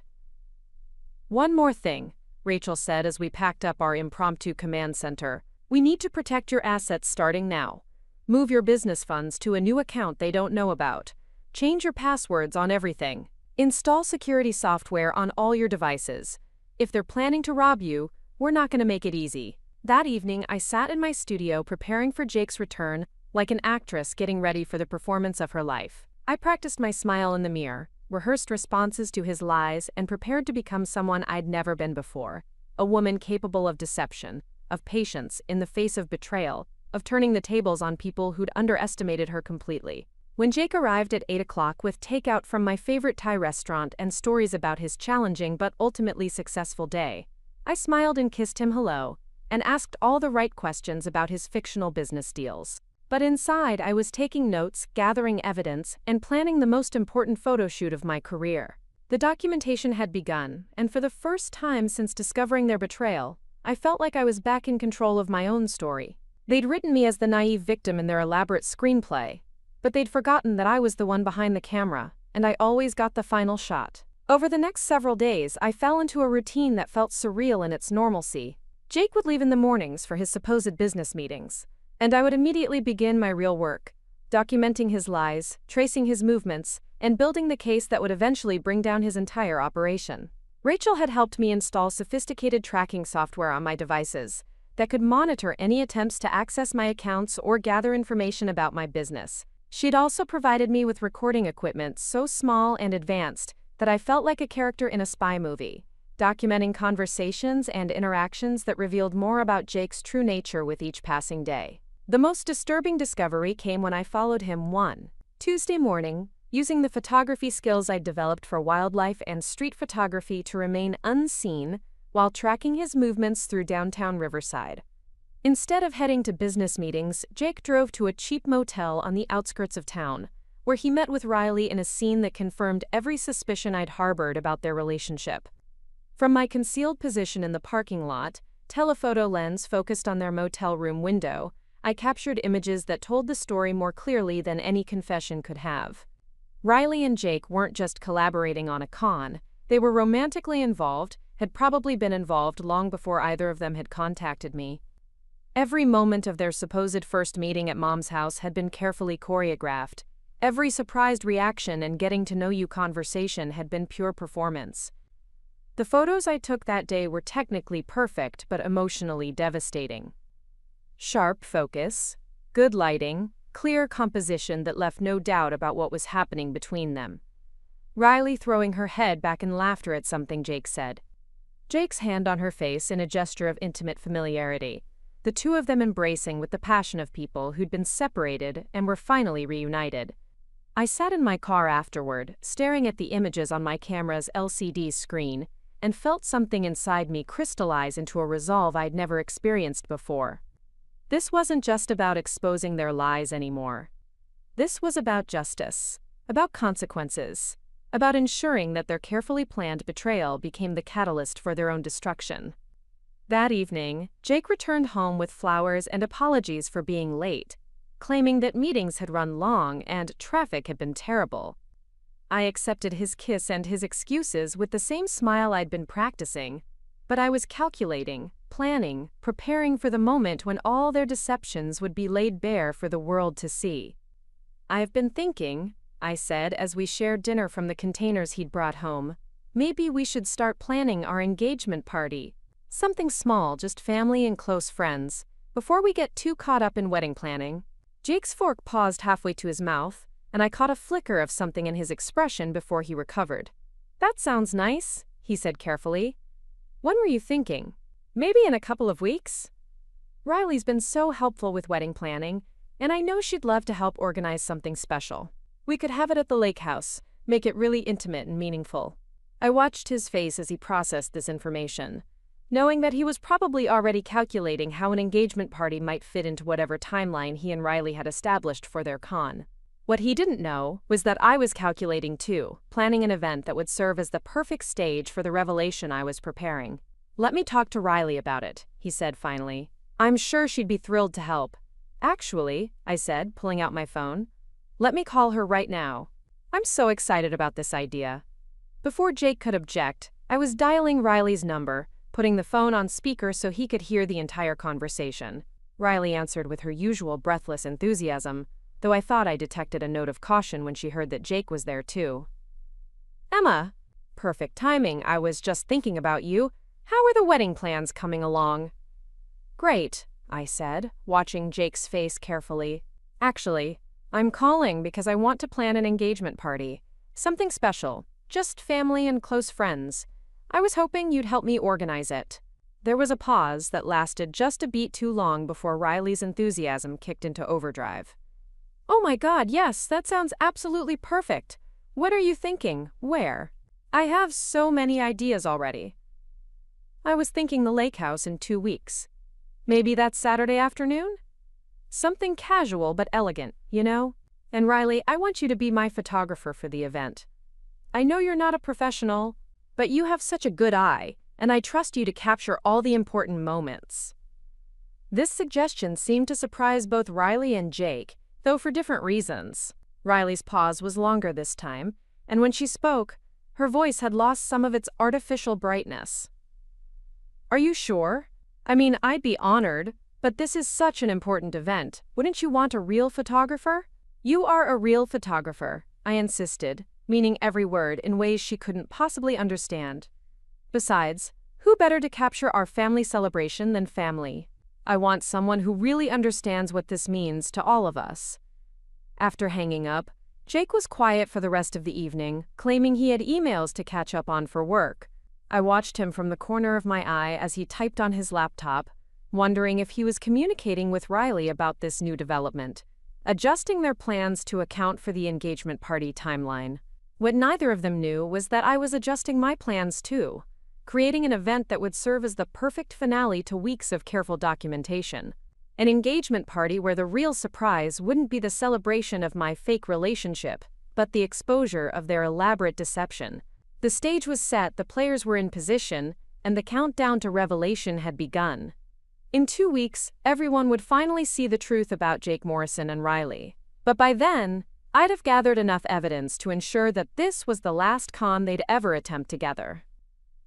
Speaker 1: "One more thing," Rachel said as we packed up our impromptu command center. "We need to protect your assets starting now. Move your business funds to a new account they don't know about. Change your passwords on everything. Install security software on all your devices. If they're planning to rob you, we're not going to make it easy." That evening, I sat in my studio preparing for Jake's return, like an actress getting ready for the performance of her life. I practiced my smile in the mirror, rehearsed responses to his lies, and prepared to become someone I'd never been before. A woman capable of deception, of patience in the face of betrayal, of turning the tables on people who'd underestimated her completely. When Jake arrived at 8 o'clock with takeout from my favorite Thai restaurant and stories about his challenging but ultimately successful day, I smiled and kissed him hello, and asked all the right questions about his fictional business deals. But inside, I was taking notes, gathering evidence, and planning the most important photo shoot of my career. The documentation had begun, and for the first time since discovering their betrayal, I felt like I was back in control of my own story. They'd written me as the naive victim in their elaborate screenplay, but they'd forgotten that I was the one behind the camera, and I always got the final shot. Over the next several days, I fell into a routine that felt surreal in its normalcy. Jake would leave in the mornings for his supposed business meetings, and I would immediately begin my real work, documenting his lies, tracing his movements, and building the case that would eventually bring down his entire operation. Rachel had helped me install sophisticated tracking software on my devices that could monitor any attempts to access my accounts or gather information about my business. She'd also provided me with recording equipment so small and advanced that I felt like a character in a spy movie, documenting conversations and interactions that revealed more about Jake's true nature with each passing day. The most disturbing discovery came when I followed him one Tuesday morning, using the photography skills I'd developed for wildlife and street photography to remain unseen while tracking his movements through downtown Riverside. Instead of heading to business meetings, Jake drove to a cheap motel on the outskirts of town, where he met with Riley in a scene that confirmed every suspicion I'd harbored about their relationship. From my concealed position in the parking lot, telephoto lens focused on their motel room window, I captured images that told the story more clearly than any confession could have. Riley and Jake weren't just collaborating on a con, they were romantically involved, had probably been involved long before either of them had contacted me. Every moment of their supposed first meeting at Mom's house had been carefully choreographed. Every surprised reaction and getting-to-know-you conversation had been pure performance. The photos I took that day were technically perfect but emotionally devastating. Sharp focus, good lighting, clear composition that left no doubt about what was happening between them. Riley throwing her head back in laughter at something Jake said. Jake's hand on her face in a gesture of intimate familiarity. The two of them embracing with the passion of people who'd been separated and were finally reunited. I sat in my car afterward, staring at the images on my camera's LCD screen, and felt something inside me crystallize into a resolve I'd never experienced before. This wasn't just about exposing their lies anymore. This was about justice, about consequences, about ensuring that their carefully planned betrayal became the catalyst for their own destruction. That evening, Jake returned home with flowers and apologies for being late, claiming that meetings had run long and traffic had been terrible. I accepted his kiss and his excuses with the same smile I'd been practicing, but I was calculating, planning, preparing for the moment when all their deceptions would be laid bare for the world to see. "I've been thinking," I said as we shared dinner from the containers he'd brought home, "maybe we should start planning our engagement party. Something small, just family and close friends, before we get too caught up in wedding planning." Jake's fork paused halfway to his mouth, and I caught a flicker of something in his expression before he recovered. "That sounds nice," he said carefully. "When were you thinking? Maybe in a couple of weeks?" Riley's been so helpful with wedding planning, and I know she'd love to help organize something special. We could have it at the lake house, make it really intimate and meaningful. I watched his face as he processed this information, knowing that he was probably already calculating how an engagement party might fit into whatever timeline he and Riley had established for their con. What he didn't know was that I was calculating too, planning an event that would serve as the perfect stage for the revelation I was preparing. "Let me talk to Riley about it," he said finally. "I'm sure she'd be thrilled to help." "Actually," I said, pulling out my phone, "let me call her right now. I'm so excited about this idea." Before Jake could object, I was dialing Riley's number, putting the phone on speaker so he could hear the entire conversation. Riley answered with her usual breathless enthusiasm, though I thought I detected a note of caution when she heard that Jake was there too. "Emma, perfect timing. I was just thinking about you. How are the wedding plans coming along?" "Great," I said, watching Jake's face carefully. "Actually, I'm calling because I want to plan an engagement party. Something special, just family and close friends. I was hoping you'd help me organize it." There was a pause that lasted just a beat too long before Riley's enthusiasm kicked into overdrive. Oh my God, yes, that sounds absolutely perfect. What are you thinking? Where? I have so many ideas already. I was thinking the lake house in 2 weeks. Maybe that Saturday afternoon? Something casual but elegant, you know? And Riley, I want you to be my photographer for the event. I know you're not a professional, but you have such a good eye, and I trust you to capture all the important moments. This suggestion seemed to surprise both Riley and Jake, though for different reasons. Riley's pause was longer this time, and when she spoke, her voice had lost some of its artificial brightness. Are you sure? I mean, I'd be honored, but this is such an important event. Wouldn't you want a real photographer? You are a real photographer, I insisted, meaning every word in ways she couldn't possibly understand. Besides, who better to capture our family celebration than family? I want someone who really understands what this means to all of us. After hanging up, Jake was quiet for the rest of the evening, claiming he had emails to catch up on for work. I watched him from the corner of my eye as he typed on his laptop, wondering if he was communicating with Riley about this new development, adjusting their plans to account for the engagement party timeline. What neither of them knew was that I was adjusting my plans too, creating an event that would serve as the perfect finale to weeks of careful documentation. An engagement party where the real surprise wouldn't be the celebration of my fake relationship, but the exposure of their elaborate deception. The stage was set, the players were in position, and the countdown to revelation had begun. In 2 weeks, everyone would finally see the truth about Jake Morrison and Riley. But by then, I'd have gathered enough evidence to ensure that this was the last con they'd ever attempt together.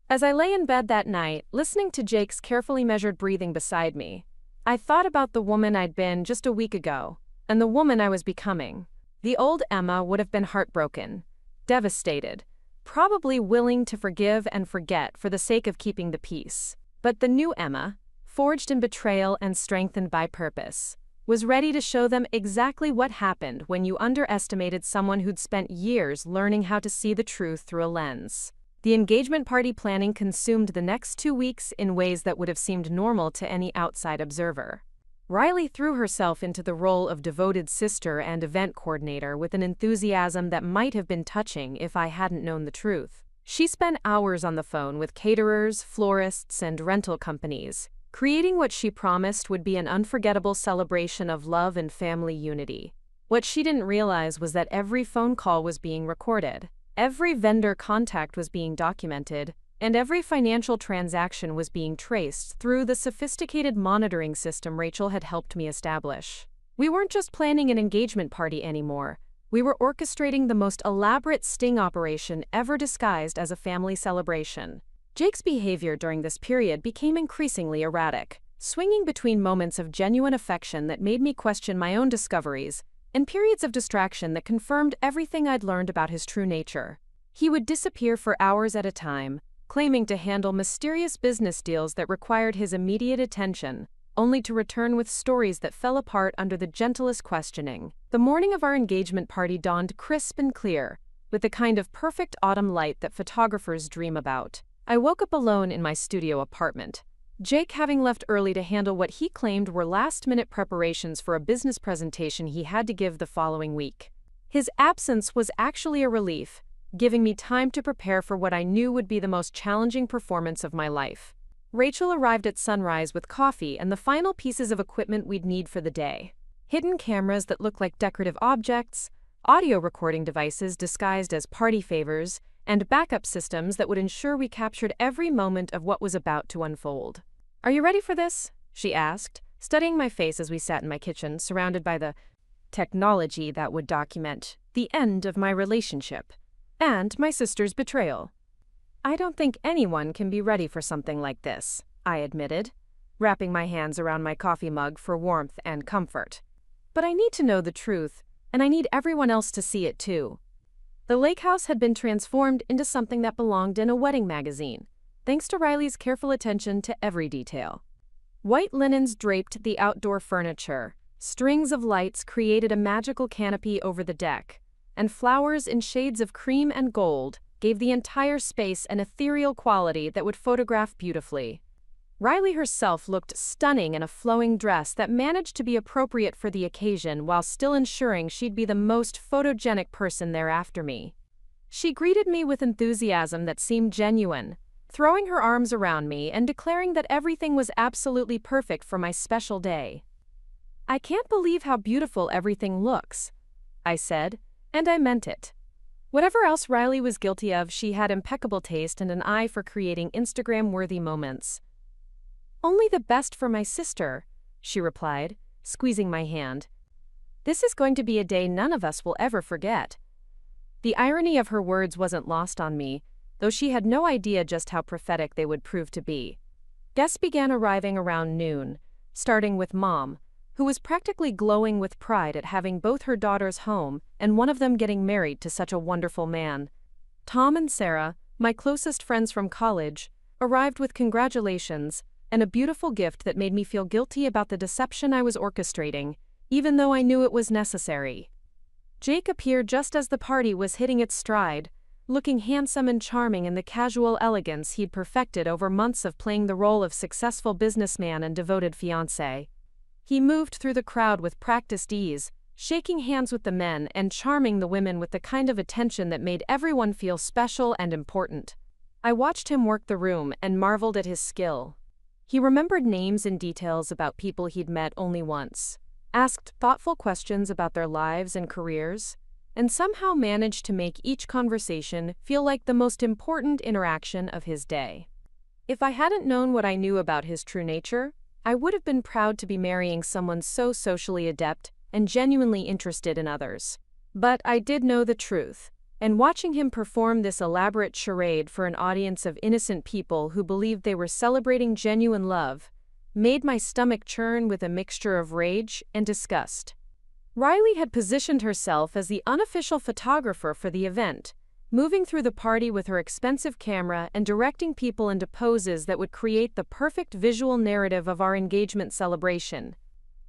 Speaker 1: As I lay in bed that night, listening to Jake's carefully measured breathing beside me, I thought about the woman I'd been just a week ago, and the woman I was becoming. The old Emma would have been heartbroken, devastated, probably willing to forgive and forget for the sake of keeping the peace. But the new Emma, forged in betrayal and strengthened by purpose, was ready to show them exactly what happened when you underestimated someone who'd spent years learning how to see the truth through a lens. The engagement party planning consumed the next 2 weeks in ways that would have seemed normal to any outside observer. Riley threw herself into the role of devoted sister and event coordinator with an enthusiasm that might have been touching if I hadn't known the truth. She spent hours on the phone with caterers, florists, and rental companies, creating what she promised would be an unforgettable celebration of love and family unity. What she didn't realize was that every phone call was being recorded, every vendor contact was being documented, and every financial transaction was being traced through the sophisticated monitoring system Rachel had helped me establish. We weren't just planning an engagement party anymore. We were orchestrating the most elaborate sting operation ever disguised as a family celebration. Jake's behavior during this period became increasingly erratic, swinging between moments of genuine affection that made me question my own discoveries and periods of distraction that confirmed everything I'd learned about his true nature. He would disappear for hours at a time, claiming to handle mysterious business deals that required his immediate attention, only to return with stories that fell apart under the gentlest questioning. The morning of our engagement party dawned crisp and clear, with the kind of perfect autumn light that photographers dream about. I woke up alone in my studio apartment, Jake having left early to handle what he claimed were last-minute preparations for a business presentation he had to give the following week. His absence was actually a relief, giving me time to prepare for what I knew would be the most challenging performance of my life. Rachel arrived at sunrise with coffee and the final pieces of equipment we'd need for the day. Hidden cameras that looked like decorative objects, audio recording devices disguised as party favors, and backup systems that would ensure we captured every moment of what was about to unfold. "Are you ready for this?" she asked, studying my face as we sat in my kitchen, surrounded by the technology that would document the end of my relationship and my sister's betrayal. "I don't think anyone can be ready for something like this," I admitted, wrapping my hands around my coffee mug for warmth and comfort. "But I need to know the truth, and I need everyone else to see it too." The lake house had been transformed into something that belonged in a wedding magazine, thanks to Riley's careful attention to every detail. White linens draped the outdoor furniture, strings of lights created a magical canopy over the deck, and flowers in shades of cream and gold gave the entire space an ethereal quality that would photograph beautifully. Riley herself looked stunning in a flowing dress that managed to be appropriate for the occasion while still ensuring she'd be the most photogenic person there after me. She greeted me with enthusiasm that seemed genuine, throwing her arms around me and declaring that everything was absolutely perfect for my special day. "I can't believe how beautiful everything looks," I said, and I meant it. Whatever else Riley was guilty of, she had impeccable taste and an eye for creating Instagram-worthy moments. "Only the best for my sister," she replied, squeezing my hand. "This is going to be a day none of us will ever forget." The irony of her words wasn't lost on me, though she had no idea just how prophetic they would prove to be. Guests began arriving around noon, starting with Mom, who was practically glowing with pride at having both her daughters home and one of them getting married to such a wonderful man. Tom and Sarah, my closest friends from college, arrived with congratulations and a beautiful gift that made me feel guilty about the deception I was orchestrating, even though I knew it was necessary. Jake appeared just as the party was hitting its stride, looking handsome and charming in the casual elegance he'd perfected over months of playing the role of successful businessman and devoted fiancé. He moved through the crowd with practiced ease, shaking hands with the men and charming the women with the kind of attention that made everyone feel special and important. I watched him work the room and marveled at his skill. He remembered names and details about people he'd met only once, asked thoughtful questions about their lives and careers, and somehow managed to make each conversation feel like the most important interaction of his day. If I hadn't known what I knew about his true nature, I would have been proud to be marrying someone so socially adept and genuinely interested in others. But I did know the truth, and watching him perform this elaborate charade for an audience of innocent people who believed they were celebrating genuine love made my stomach churn with a mixture of rage and disgust. Riley had positioned herself as the unofficial photographer for the event, moving through the party with her expensive camera and directing people into poses that would create the perfect visual narrative of our engagement celebration.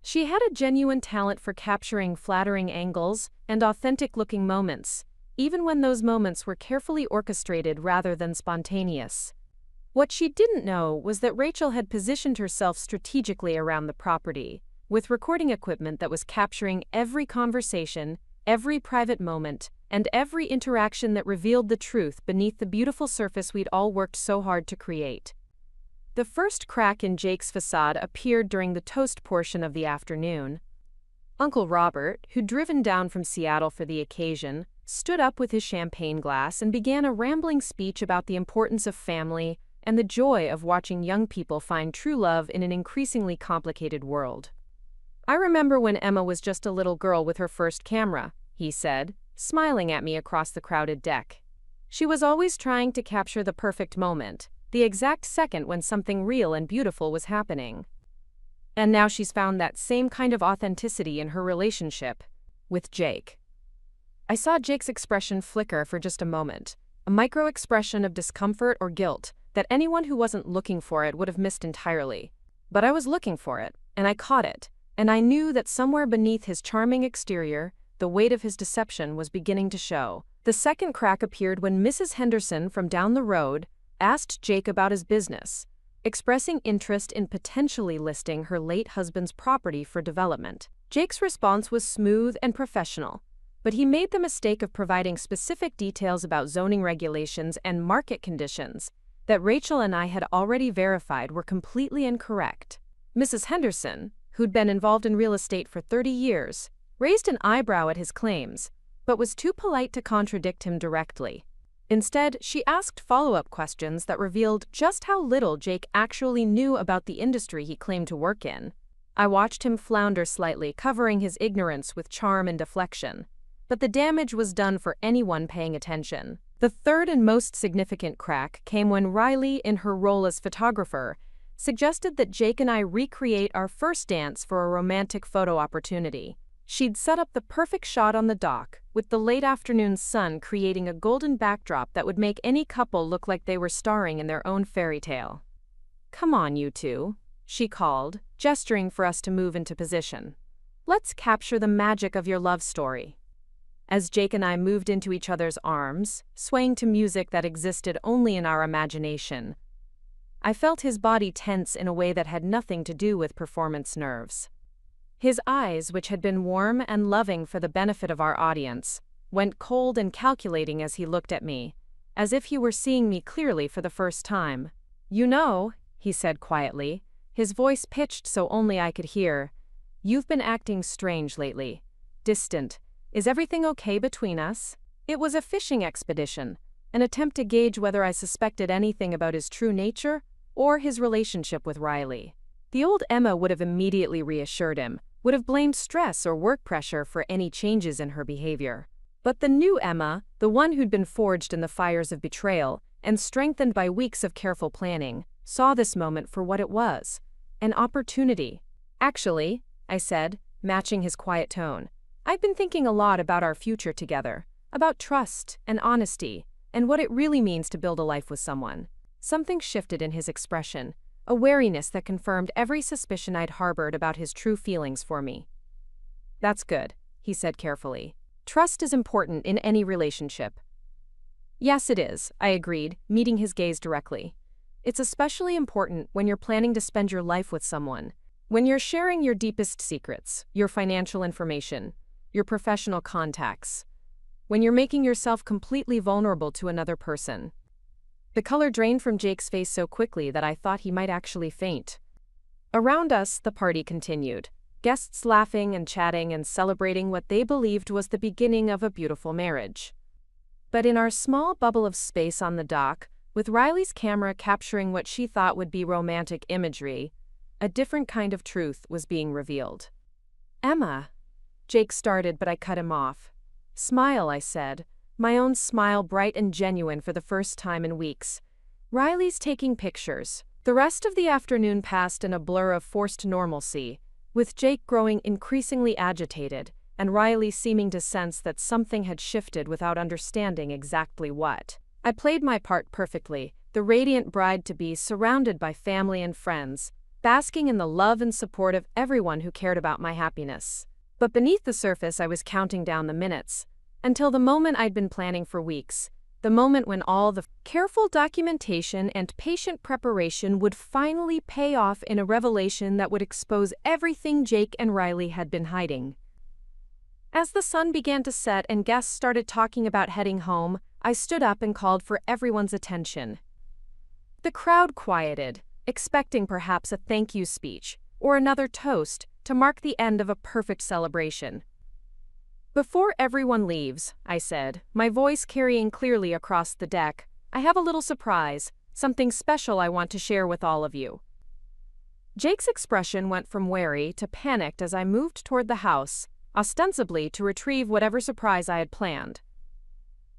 Speaker 1: She had a genuine talent for capturing flattering angles and authentic-looking moments, even when those moments were carefully orchestrated rather than spontaneous. What she didn't know was that Rachel had positioned herself strategically around the property, with recording equipment that was capturing every conversation, every private moment, and every interaction that revealed the truth beneath the beautiful surface we'd all worked so hard to create. The first crack in Jake's facade appeared during the toast portion of the afternoon. Uncle Robert, who'd driven down from Seattle for the occasion, stood up with his champagne glass and began a rambling speech about the importance of family and the joy of watching young people find true love in an increasingly complicated world. "I remember when Emma was just a little girl with her first camera," he said, smiling at me across the crowded deck. "She was always trying to capture the perfect moment, the exact second when something real and beautiful was happening. And now she's found that same kind of authenticity in her relationship with Jake." I saw Jake's expression flicker for just a moment, a micro-expression of discomfort or guilt that anyone who wasn't looking for it would have missed entirely. But I was looking for it, and I caught it, and I knew that somewhere beneath his charming exterior, the weight of his deception was beginning to show. The second crack appeared when Mrs. Henderson from down the road asked Jake about his business, expressing interest in potentially listing her late husband's property for development. Jake's response was smooth and professional, but he made the mistake of providing specific details about zoning regulations and market conditions that Rachel and I had already verified were completely incorrect. Mrs. Henderson, who'd been involved in real estate for 30 years, raised an eyebrow at his claims, but was too polite to contradict him directly. Instead, she asked follow-up questions that revealed just how little Jake actually knew about the industry he claimed to work in. I watched him flounder slightly, covering his ignorance with charm and deflection, but the damage was done for anyone paying attention. The third and most significant crack came when Riley, in her role as photographer, suggested that Jake and I recreate our first dance for a romantic photo opportunity. She'd set up the perfect shot on the dock, with the late afternoon sun creating a golden backdrop that would make any couple look like they were starring in their own fairy tale. "Come on, you two," she called, gesturing for us to move into position. "Let's capture the magic of your love story." As Jake and I moved into each other's arms, swaying to music that existed only in our imagination, I felt his body tense in a way that had nothing to do with performance nerves. His eyes, which had been warm and loving for the benefit of our audience, went cold and calculating as he looked at me, as if he were seeing me clearly for the first time. "You know," he said quietly, his voice pitched so only I could hear, "you've been acting strange lately. Distant. Is everything okay between us?" It was a fishing expedition, an attempt to gauge whether I suspected anything about his true nature or his relationship with Riley. The old Emma would have immediately reassured him, would have blamed stress or work pressure for any changes in her behavior. But the new Emma, the one who'd been forged in the fires of betrayal and strengthened by weeks of careful planning, saw this moment for what it was, an opportunity. "Actually," I said, matching his quiet tone, "I've been thinking a lot about our future together, about trust and honesty, and what it really means to build a life with someone." Something shifted in his expression, a wariness that confirmed every suspicion I'd harbored about his true feelings for me. "That's good," he said carefully. "Trust is important in any relationship." "Yes, it is," I agreed, meeting his gaze directly. "It's especially important when you're planning to spend your life with someone, when you're sharing your deepest secrets, your financial information, your professional contacts, when you're making yourself completely vulnerable to another person." The color drained from Jake's face so quickly that I thought he might actually faint. Around us, the party continued, guests laughing and chatting and celebrating what they believed was the beginning of a beautiful marriage. But in our small bubble of space on the dock, with Riley's camera capturing what she thought would be romantic imagery, a different kind of truth was being revealed. "Emma," Jake started, but I cut him off. "Smile," I said, my own smile bright and genuine for the first time in weeks. "Riley's taking pictures." The rest of the afternoon passed in a blur of forced normalcy, with Jake growing increasingly agitated, and Riley seeming to sense that something had shifted without understanding exactly what. I played my part perfectly, the radiant bride-to-be surrounded by family and friends, basking in the love and support of everyone who cared about my happiness. But beneath the surface I was counting down the minutes, until the moment I'd been planning for weeks, the moment when all the careful documentation and patient preparation would finally pay off in a revelation that would expose everything Jake and Riley had been hiding. As the sun began to set and guests started talking about heading home, I stood up and called for everyone's attention. The crowd quieted, expecting perhaps a thank you speech or another toast to mark the end of a perfect celebration. "Before everyone leaves," I said, my voice carrying clearly across the deck, "I have a little surprise, something special I want to share with all of you." Jake's expression went from wary to panicked as I moved toward the house, ostensibly to retrieve whatever surprise I had planned.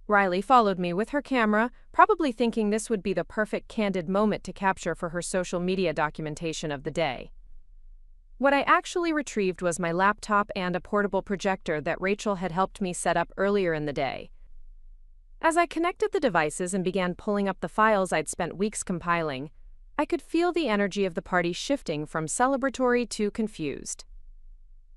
Speaker 1: Riley followed me with her camera, probably thinking this would be the perfect candid moment to capture for her social media documentation of the day. What I actually retrieved was my laptop and a portable projector that Rachel had helped me set up earlier in the day. As I connected the devices and began pulling up the files I'd spent weeks compiling, I could feel the energy of the party shifting from celebratory to confused.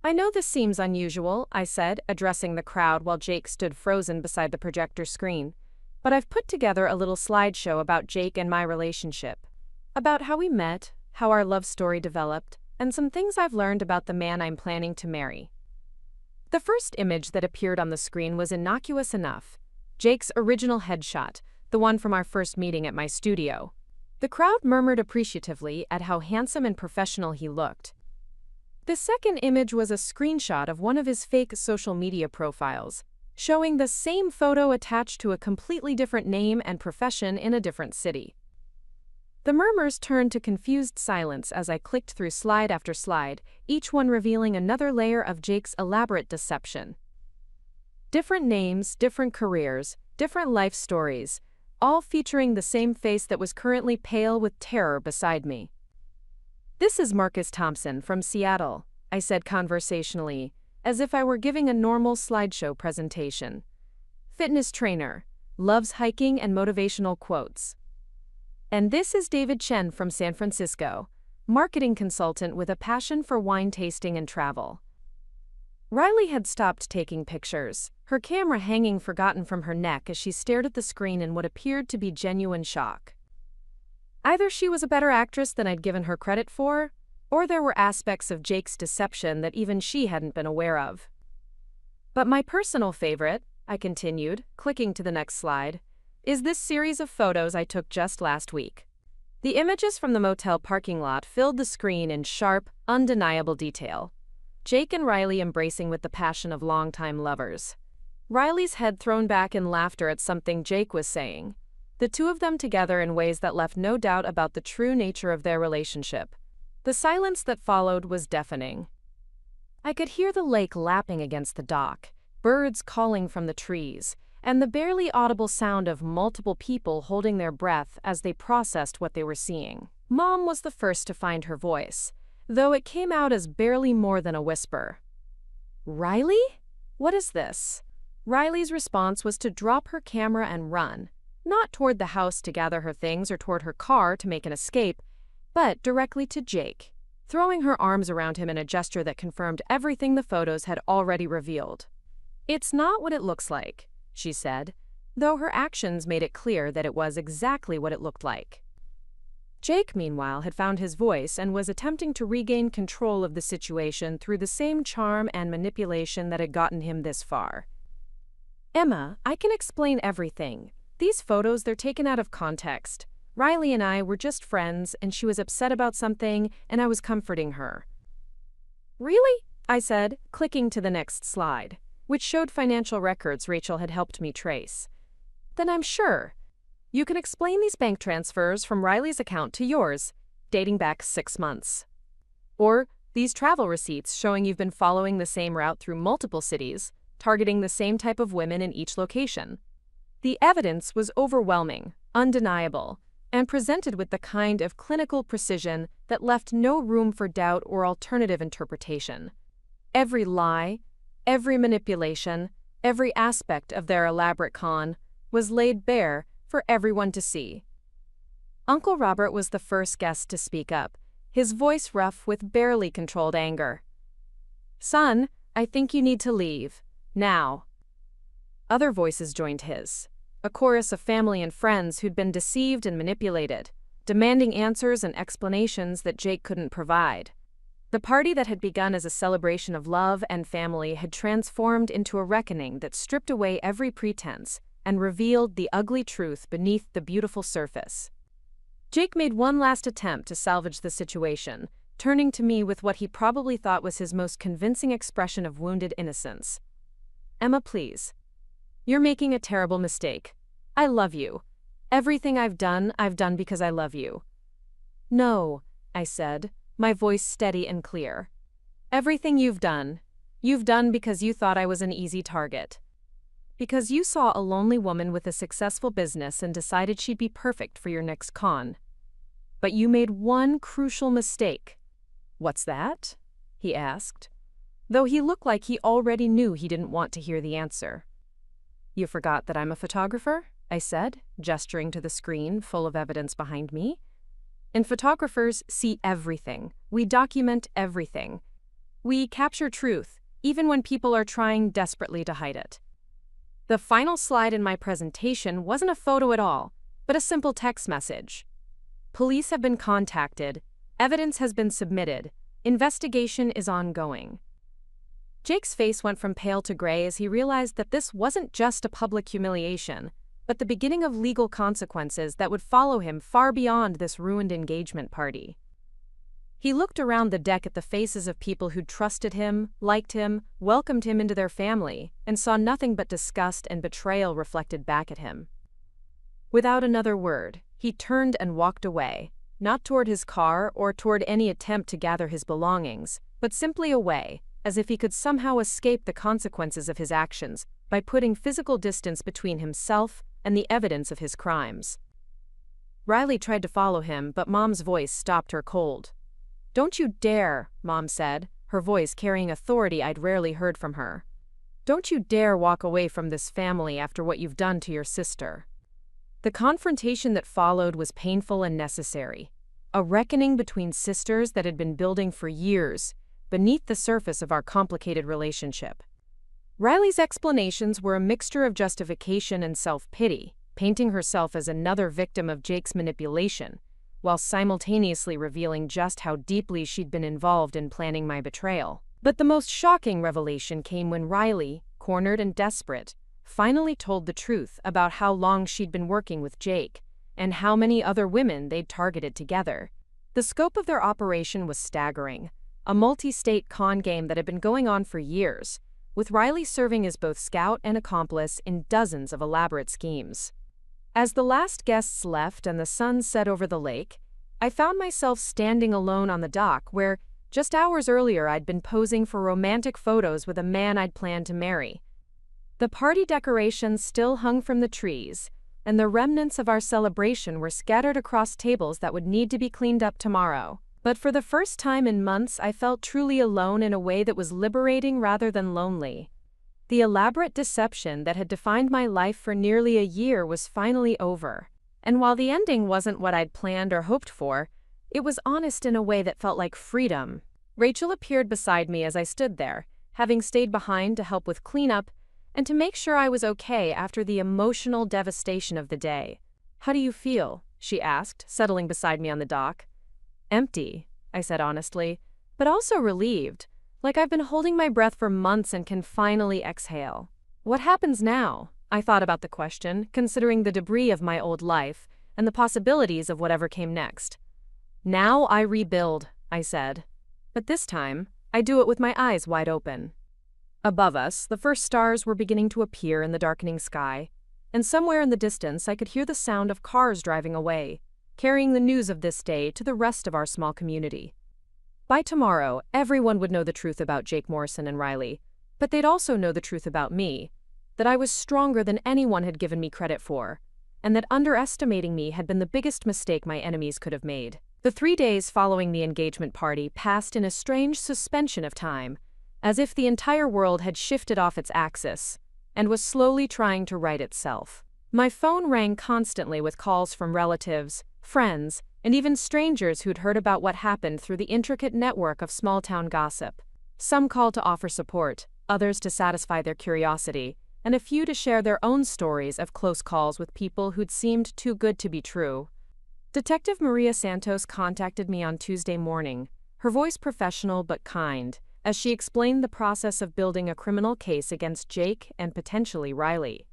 Speaker 1: "I know this seems unusual," I said, addressing the crowd while Jake stood frozen beside the projector screen, "but I've put together a little slideshow about Jake and my relationship, about how we met, how our love story developed, and some things I've learned about the man I'm planning to marry." The first image that appeared on the screen was innocuous enough, Jake's original headshot, the one from our first meeting at my studio. The crowd murmured appreciatively at how handsome and professional he looked. The second image was a screenshot of one of his fake social media profiles, showing the same photo attached to a completely different name and profession in a different city. The murmurs turned to confused silence as I clicked through slide after slide, each one revealing another layer of Jake's elaborate deception. Different names, different careers, different life stories, all featuring the same face that was currently pale with terror beside me. "This is Marcus Thompson from Seattle," I said conversationally, as if I were giving a normal slideshow presentation. "Fitness trainer, loves hiking and motivational quotes. And this is David Chen from San Francisco, marketing consultant with a passion for wine tasting and travel." Riley had stopped taking pictures, her camera hanging forgotten from her neck as she stared at the screen in what appeared to be genuine shock. Either she was a better actress than I'd given her credit for, or there were aspects of Jake's deception that even she hadn't been aware of. But my personal favorite, I continued, clicking to the next slide, is this series of photos I took just last week. The images from the motel parking lot filled the screen in sharp, undeniable detail. Jake and Riley embracing with the passion of longtime lovers. Riley's head thrown back in laughter at something Jake was saying. The two of them together in ways that left no doubt about the true nature of their relationship. The silence that followed was deafening. I could hear the lake lapping against the dock, birds calling from the trees, and the barely audible sound of multiple people holding their breath as they processed what they were seeing. Mom was the first to find her voice, though it came out as barely more than a whisper. "Riley? What is this?" Riley's response was to drop her camera and run, not toward the house to gather her things or toward her car to make an escape, but directly to Jake, throwing her arms around him in a gesture that confirmed everything the photos had already revealed. "It's not what it looks like," she said, though her actions made it clear that it was exactly what it looked like. Jake, meanwhile, had found his voice and was attempting to regain control of the situation through the same charm and manipulation that had gotten him this far. "Emma, I can explain everything. These photos, they're taken out of context. Riley and I were just friends, and she was upset about something, and I was comforting her." "Really?" I said, clicking to the next slide, which showed financial records Rachel had helped me trace. "Then I'm sure. You can explain these bank transfers from Riley's account to yours, dating back 6 months. Or these travel receipts showing you've been following the same route through multiple cities, targeting the same type of women in each location." The evidence was overwhelming, undeniable, and presented with the kind of clinical precision that left no room for doubt or alternative interpretation. Every lie, every manipulation, every aspect of their elaborate con was laid bare for everyone to see. Uncle Robert was the first guest to speak up, his voice rough with barely controlled anger. "Son, I think you need to leave. Now." Other voices joined his, a chorus of family and friends who'd been deceived and manipulated, demanding answers and explanations that Jake couldn't provide. The party that had begun as a celebration of love and family had transformed into a reckoning that stripped away every pretense and revealed the ugly truth beneath the beautiful surface. Jake made one last attempt to salvage the situation, turning to me with what he probably thought was his most convincing expression of wounded innocence. "Emma, please. You're making a terrible mistake. I love you. Everything I've done because I love you." "No," I said, my voice steady and clear. "Everything you've done because you thought I was an easy target. Because you saw a lonely woman with a successful business and decided she'd be perfect for your next con. But you made one crucial mistake." "What's that?" he asked, though he looked like he already knew he didn't want to hear the answer. "You forgot that I'm a photographer?" I said, gesturing to the screen full of evidence behind me. "And photographers see everything. We document everything. We capture truth, even when people are trying desperately to hide it." The final slide in my presentation wasn't a photo at all, but a simple text message. "Police have been contacted. Evidence has been submitted. Investigation is ongoing." Jake's face went from pale to gray as he realized that this wasn't just a public humiliation, but the beginning of legal consequences that would follow him far beyond this ruined engagement party. He looked around the deck at the faces of people who'd trusted him, liked him, welcomed him into their family, and saw nothing but disgust and betrayal reflected back at him. Without another word, he turned and walked away, not toward his car or toward any attempt to gather his belongings, but simply away, as if he could somehow escape the consequences of his actions by putting physical distance between himself and the evidence of his crimes. Riley tried to follow him, but Mom's voice stopped her cold. "Don't you dare," Mom said, her voice carrying authority I'd rarely heard from her. "Don't you dare walk away from this family after what you've done to your sister." The confrontation that followed was painful and necessary, a reckoning between sisters that had been building for years, beneath the surface of our complicated relationship. Riley's explanations were a mixture of justification and self-pity, painting herself as another victim of Jake's manipulation, while simultaneously revealing just how deeply she'd been involved in planning my betrayal. But the most shocking revelation came when Riley, cornered and desperate, finally told the truth about how long she'd been working with Jake and how many other women they'd targeted together. The scope of their operation was staggering, a multi-state con game that had been going on for years, with Riley serving as both scout and accomplice in dozens of elaborate schemes. As the last guests left and the sun set over the lake, I found myself standing alone on the dock where, just hours earlier, I'd been posing for romantic photos with a man I'd planned to marry. The party decorations still hung from the trees, and the remnants of our celebration were scattered across tables that would need to be cleaned up tomorrow. But for the first time in months, I felt truly alone in a way that was liberating rather than lonely. The elaborate deception that had defined my life for nearly a year was finally over. And while the ending wasn't what I'd planned or hoped for, it was honest in a way that felt like freedom. Rachel appeared beside me as I stood there, having stayed behind to help with cleanup and to make sure I was okay after the emotional devastation of the day. "How do you feel?" she asked, settling beside me on the dock. "Empty," I said honestly, but also relieved, like I've been holding my breath for months and can finally exhale. "What happens now?" I thought about the question, considering the debris of my old life and the possibilities of whatever came next. "Now I rebuild," I said. But this time, I do it with my eyes wide open. Above us, the first stars were beginning to appear in the darkening sky, and somewhere in the distance I could hear the sound of cars driving away, carrying the news of this day to the rest of our small community. By tomorrow, everyone would know the truth about Jake Morrison and Riley, but they'd also know the truth about me, that I was stronger than anyone had given me credit for, and that underestimating me had been the biggest mistake my enemies could have made. The 3 days following the engagement party passed in a strange suspension of time, as if the entire world had shifted off its axis and was slowly trying to right itself. My phone rang constantly with calls from relatives, friends, and even strangers who'd heard about what happened through the intricate network of small-town gossip. Some called to offer support, others to satisfy their curiosity, and a few to share their own stories of close calls with people who'd seemed too good to be true. Detective Maria Santos contacted me on Tuesday morning, her voice professional but kind, as she explained the process of building a criminal case against Jake and potentially Riley.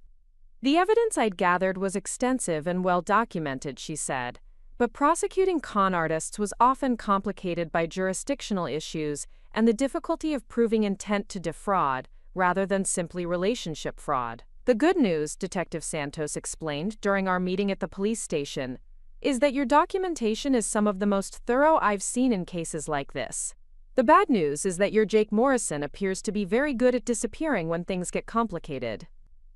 Speaker 1: The evidence I'd gathered was extensive and well documented, she said, but prosecuting con artists was often complicated by jurisdictional issues and the difficulty of proving intent to defraud rather than simply relationship fraud. "The good news," Detective Santos explained during our meeting at the police station, "is that your documentation is some of the most thorough I've seen in cases like this. The bad news is that your Jake Morrison appears to be very good at disappearing when things get complicated."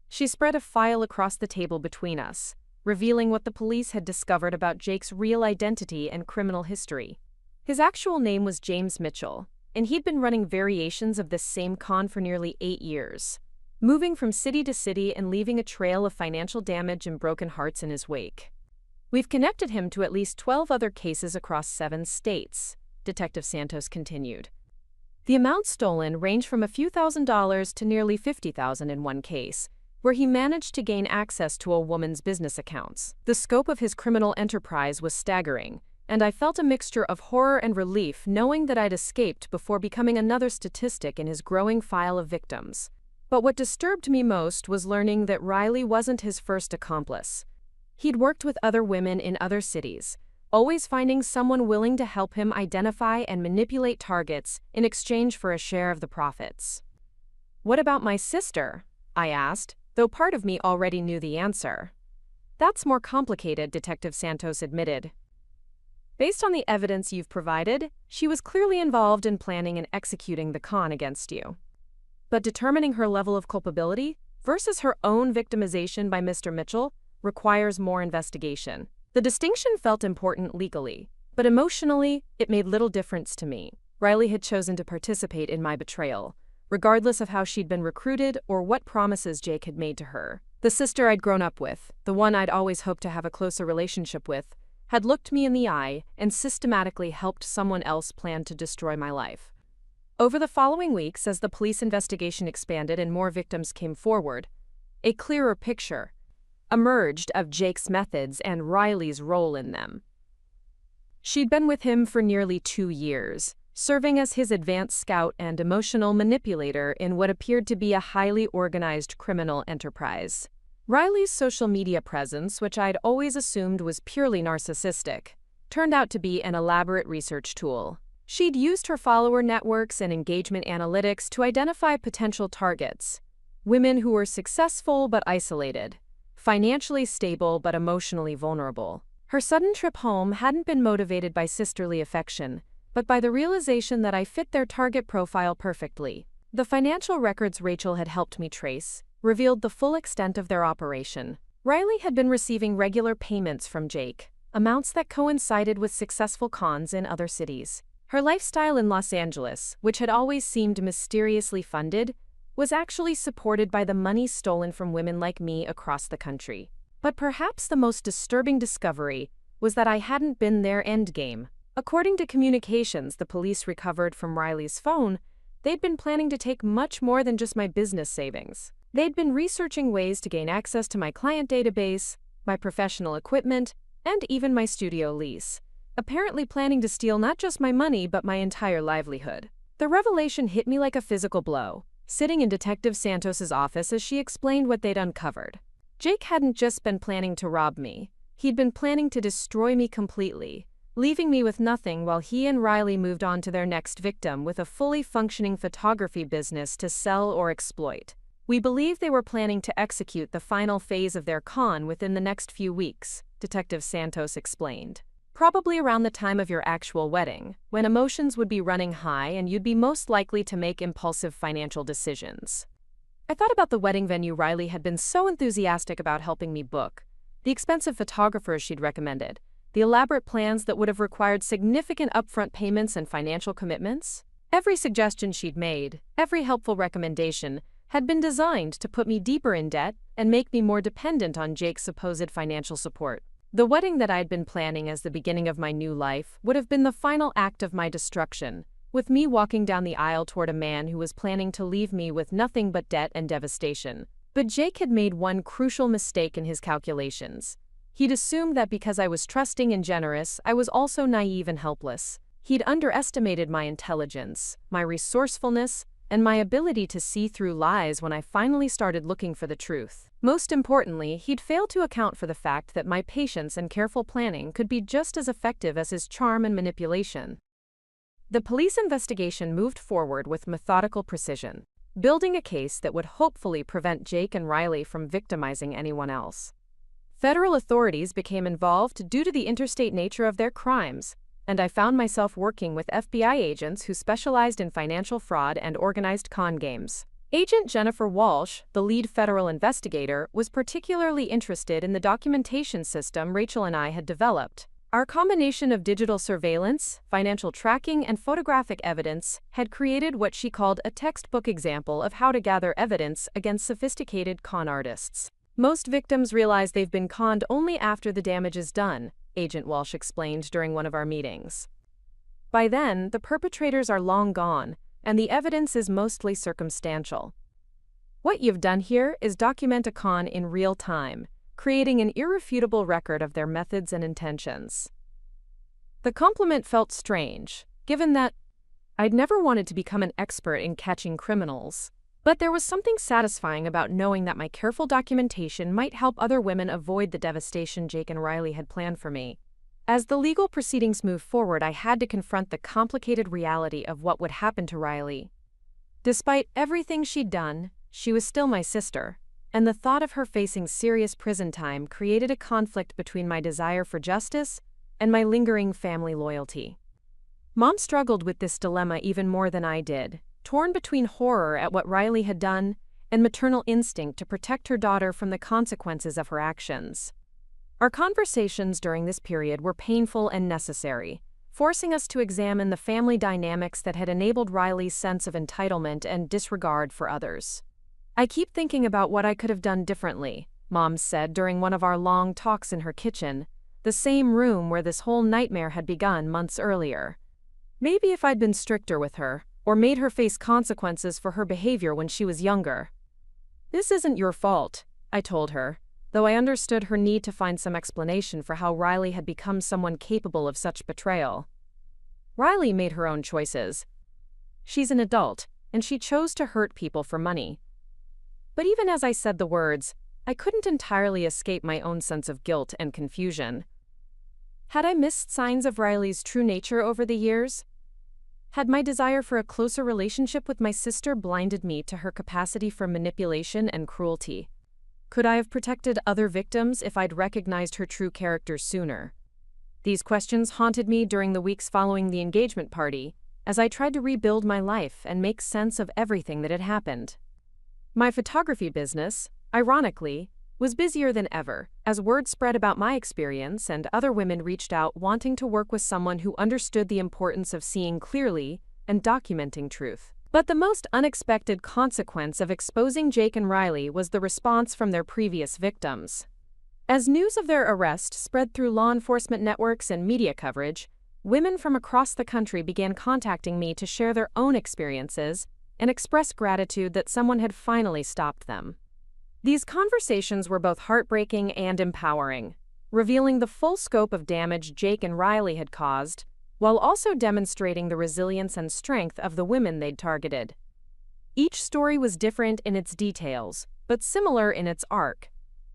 Speaker 1: She spread a file across the table between us, revealing what the police had discovered about Jake's real identity and criminal history. His actual name was James Mitchell, and he'd been running variations of this same con for nearly 8 years, moving from city to city and leaving a trail of financial damage and broken hearts in his wake. "We've connected him to at least 12 other cases across 7 states, Detective Santos continued. The amounts stolen range from a few $1,000s to nearly $50,000 in one case, where he managed to gain access to a woman's business accounts. The scope of his criminal enterprise was staggering, and I felt a mixture of horror and relief knowing that I'd escaped before becoming another statistic in his growing file of victims. But what disturbed me most was learning that Riley wasn't his first accomplice. He'd worked with other women in other cities, always finding someone willing to help him identify and manipulate targets in exchange for a share of the profits. "What about my sister?" I asked, though part of me already knew the answer. "That's more complicated," Detective Santos admitted. "Based on the evidence you've provided, she was clearly involved in planning and executing the con against you. But determining her level of culpability versus her own victimization by Mr. Mitchell requires more investigation." The distinction felt important legally, but emotionally, it made little difference to me. Riley had chosen to participate in my betrayal, regardless of how she'd been recruited or what promises Jake had made to her. The sister I'd grown up with, the one I'd always hoped to have a closer relationship with, had looked me in the eye and systematically helped someone else plan to destroy my life. Over the following weeks, as the police investigation expanded and more victims came forward, a clearer picture emerged of Jake's methods and Riley's role in them. She'd been with him for nearly 2 years, serving as his advanced scout and emotional manipulator in what appeared to be a highly organized criminal enterprise. Riley's social media presence, which I'd always assumed was purely narcissistic, turned out to be an elaborate research tool. She'd used her follower networks and engagement analytics to identify potential targets: women who were successful but isolated, financially stable but emotionally vulnerable. Her sudden trip home hadn't been motivated by sisterly affection, but by the realization that I fit their target profile perfectly. The financial records Rachel had helped me trace revealed the full extent of their operation. Riley had been receiving regular payments from Jake, amounts that coincided with successful cons in other cities. Her lifestyle in Los Angeles, which had always seemed mysteriously funded, was actually supported by the money stolen from women like me across the country. But perhaps the most disturbing discovery was that I hadn't been their endgame. According to communications the police recovered from Riley's phone, they'd been planning to take much more than just my business savings. They'd been researching ways to gain access to my client database, my professional equipment, and even my studio lease, apparently planning to steal not just my money but my entire livelihood. The revelation hit me like a physical blow, sitting in Detective Santos's office as she explained what they'd uncovered. Jake hadn't just been planning to rob me, he'd been planning to destroy me completely, leaving me with nothing while he and Riley moved on to their next victim with a fully functioning photography business to sell or exploit. We believe they were planning to execute the final phase of their con within the next few weeks, Detective Santos explained. Probably around the time of your actual wedding, when emotions would be running high and you'd be most likely to make impulsive financial decisions. I thought about the wedding venue Riley had been so enthusiastic about helping me book, the expensive photographers she'd recommended, the elaborate plans that would have required significant upfront payments and financial commitments. Every suggestion she'd made, every helpful recommendation, had been designed to put me deeper in debt and make me more dependent on Jake's supposed financial support. The wedding that I'd been planning as the beginning of my new life would have been the final act of my destruction, with me walking down the aisle toward a man who was planning to leave me with nothing but debt and devastation. But Jake had made one crucial mistake in his calculations. He'd assumed that because I was trusting and generous, I was also naive and helpless. He'd underestimated my intelligence, my resourcefulness, and my ability to see through lies when I finally started looking for the truth. Most importantly, he'd failed to account for the fact that my patience and careful planning could be just as effective as his charm and manipulation. The police investigation moved forward with methodical precision, building a case that would hopefully prevent Jake and Riley from victimizing anyone else. Federal authorities became involved due to the interstate nature of their crimes, and I found myself working with FBI agents who specialized in financial fraud and organized con games. Agent Jennifer Walsh, the lead federal investigator, was particularly interested in the documentation system Rachel and I had developed. Our combination of digital surveillance, financial tracking, and photographic evidence had created what she called a textbook example of how to gather evidence against sophisticated con artists. Most victims realize they've been conned only after the damage is done, Agent Walsh explained during one of our meetings. By then, the perpetrators are long gone, and the evidence is mostly circumstantial. What you've done here is document a con in real time, creating an irrefutable record of their methods and intentions. The compliment felt strange, given that I'd never wanted to become an expert in catching criminals. But there was something satisfying about knowing that my careful documentation might help other women avoid the devastation Jake and Riley had planned for me. As the legal proceedings moved forward, I had to confront the complicated reality of what would happen to Riley. Despite everything she'd done, she was still my sister, and the thought of her facing serious prison time created a conflict between my desire for justice and my lingering family loyalty. Mom struggled with this dilemma even more than I did, torn between horror at what Riley had done and maternal instinct to protect her daughter from the consequences of her actions. Our conversations during this period were painful and necessary, forcing us to examine the family dynamics that had enabled Riley's sense of entitlement and disregard for others. I keep thinking about what I could have done differently, Mom said during one of our long talks in her kitchen, the same room where this whole nightmare had begun months earlier. Maybe if I'd been stricter with her, or made her face consequences for her behavior when she was younger. This isn't your fault, I told her, though I understood her need to find some explanation for how Riley had become someone capable of such betrayal. Riley made her own choices. She's an adult, and she chose to hurt people for money. But even as I said the words, I couldn't entirely escape my own sense of guilt and confusion. Had I missed signs of Riley's true nature over the years? Had my desire for a closer relationship with my sister blinded me to her capacity for manipulation and cruelty? Could I have protected other victims if I'd recognized her true character sooner? These questions haunted me during the weeks following the engagement party, as I tried to rebuild my life and make sense of everything that had happened. My photography business, ironically, was busier than ever, as word spread about my experience and other women reached out wanting to work with someone who understood the importance of seeing clearly and documenting truth. But the most unexpected consequence of exposing Jake and Riley was the response from their previous victims. As news of their arrest spread through law enforcement networks and media coverage, women from across the country began contacting me to share their own experiences and express gratitude that someone had finally stopped them. These conversations were both heartbreaking and empowering, revealing the full scope of damage Jake and Riley had caused, while also demonstrating the resilience and strength of the women they'd targeted. Each story was different in its details, but similar in its arc.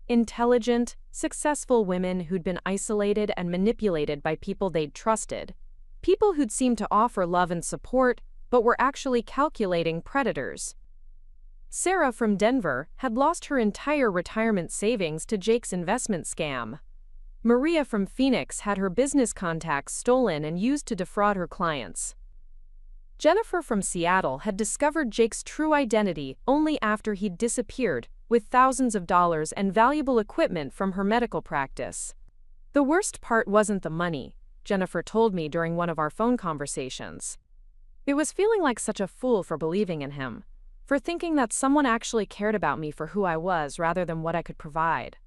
Speaker 1: Intelligent, successful women who'd been isolated and manipulated by people they'd trusted. People who'd seemed to offer love and support, but were actually calculating predators. Sarah from Denver had lost her entire retirement savings to Jake's investment scam. Maria from Phoenix had her business contacts stolen and used to defraud her clients. Jennifer from Seattle had discovered Jake's true identity only after he'd disappeared, with thousands of dollars and valuable equipment from her medical practice. The worst part wasn't the money, Jennifer told me during one of our phone conversations. It was feeling like such a fool for believing in him, for thinking that someone actually cared about me for who I was rather than what I could provide.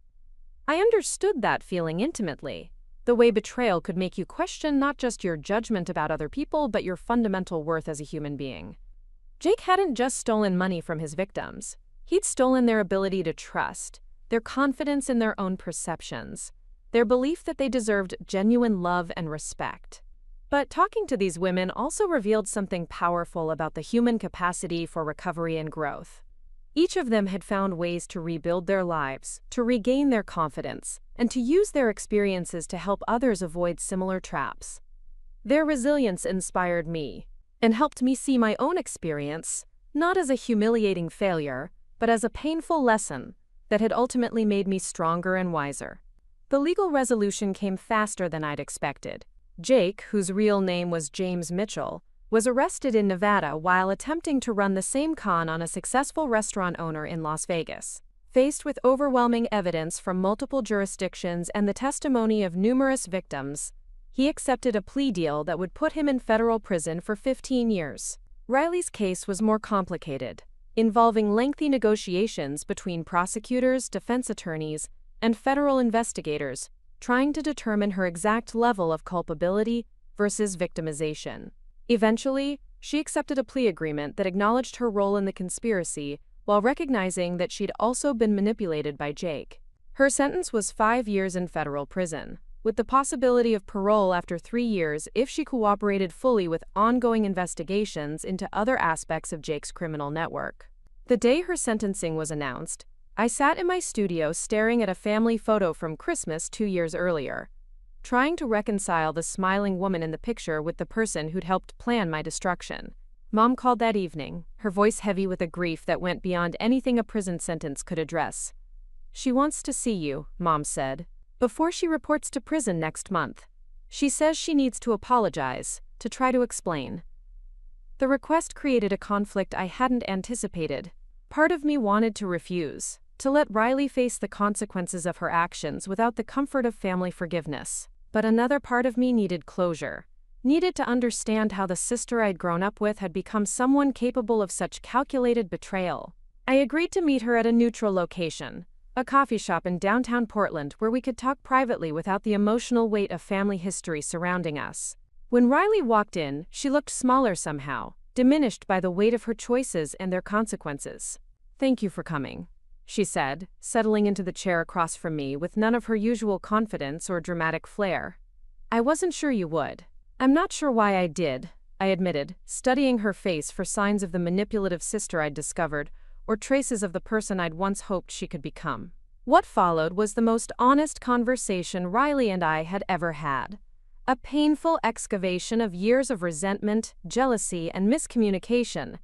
Speaker 1: I understood that feeling intimately, the way betrayal could make you question not just your judgment about other people but your fundamental worth as a human being. Jake hadn't just stolen money from his victims. He'd stolen their ability to trust, their confidence in their own perceptions, their belief that they deserved genuine love and respect. But talking to these women also revealed something powerful about the human capacity for recovery and growth. Each of them had found ways to rebuild their lives, to regain their confidence, and to use their experiences to help others avoid similar traps. Their resilience inspired me, and helped me see my own experience, not as a humiliating failure, but as a painful lesson that had ultimately made me stronger and wiser. The legal resolution came faster than I'd expected. Jake, whose real name was James Mitchell, was arrested in Nevada while attempting to run the same con on a successful restaurant owner in Las Vegas. Faced with overwhelming evidence from multiple jurisdictions and the testimony of numerous victims, he accepted a plea deal that would put him in federal prison for 15 years. Riley's case was more complicated, involving lengthy negotiations between prosecutors, defense attorneys, and federal investigators, trying to determine her exact level of culpability versus victimization. Eventually, she accepted a plea agreement that acknowledged her role in the conspiracy while recognizing that she'd also been manipulated by Jake. Her sentence was 5 years in federal prison, with the possibility of parole after 3 years if she cooperated fully with ongoing investigations into other aspects of Jake's criminal network. The day her sentencing was announced, I sat in my studio staring at a family photo from Christmas 2 years earlier, trying to reconcile the smiling woman in the picture with the person who'd helped plan my destruction. Mom called that evening, her voice heavy with a grief that went beyond anything a prison sentence could address. "She wants to see you," Mom said, "before she reports to prison next month. She says she needs to apologize, to try to explain." The request created a conflict I hadn't anticipated. Part of me wanted to refuse, to let Riley face the consequences of her actions without the comfort of family forgiveness. But another part of me needed closure, needed to understand how the sister I'd grown up with had become someone capable of such calculated betrayal. I agreed to meet her at a neutral location, a coffee shop in downtown Portland where we could talk privately without the emotional weight of family history surrounding us. When Riley walked in, she looked smaller somehow, diminished by the weight of her choices and their consequences. "Thank you for coming," she said, settling into the chair across from me with none of her usual confidence or dramatic flair. I wasn't sure you would. I'm not sure why I did, I admitted, studying her face for signs of the manipulative sister I'd discovered, or traces of the person I'd once hoped she could become. What followed was the most honest conversation Riley and I had ever had. A painful excavation of years of resentment, jealousy, and miscommunication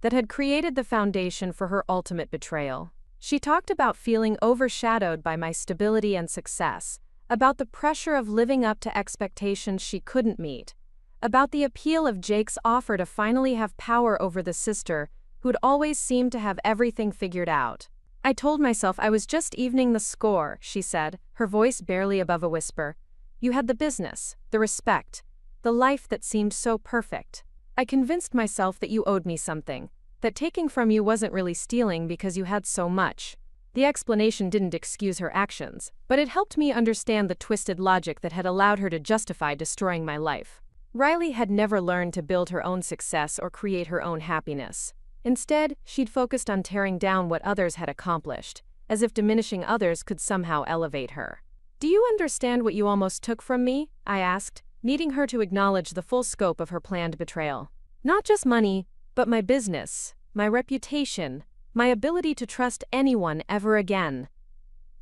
Speaker 1: that had created the foundation for her ultimate betrayal. She talked about feeling overshadowed by my stability and success, about the pressure of living up to expectations she couldn't meet, about the appeal of Jake's offer to finally have power over the sister who'd always seemed to have everything figured out. I told myself I was just evening the score, she said, her voice barely above a whisper. You had the business, the respect, the life that seemed so perfect. I convinced myself that you owed me something, that taking from you wasn't really stealing because you had so much. The explanation didn't excuse her actions, but it helped me understand the twisted logic that had allowed her to justify destroying my life. Riley had never learned to build her own success or create her own happiness. Instead, she'd focused on tearing down what others had accomplished, as if diminishing others could somehow elevate her. Do you understand what you almost took from me? I asked, needing her to acknowledge the full scope of her planned betrayal. Not just money, but my business, my reputation, my ability to trust anyone ever again.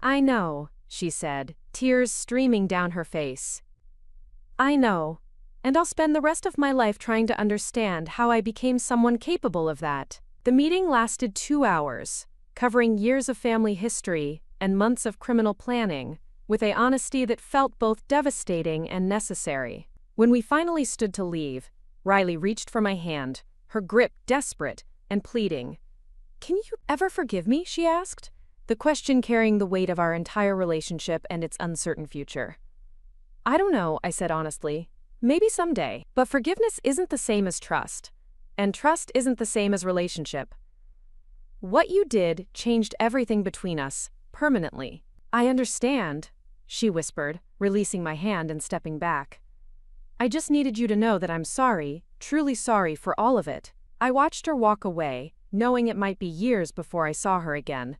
Speaker 1: I know, she said, tears streaming down her face. I know. And I'll spend the rest of my life trying to understand how I became someone capable of that. The meeting lasted 2 hours, covering years of family history and months of criminal planning, with an honesty that felt both devastating and necessary. When we finally stood to leave, Riley reached for my hand, her grip desperate and pleading. Can you ever forgive me? She asked, the question carrying the weight of our entire relationship and its uncertain future. I don't know, I said honestly. Maybe someday, but forgiveness isn't the same as trust, and trust isn't the same as relationship. What you did changed everything between us, permanently. I understand, she whispered, releasing my hand and stepping back. I just needed you to know that I'm sorry, truly sorry for all of it. I watched her walk away, knowing it might be years before I saw her again,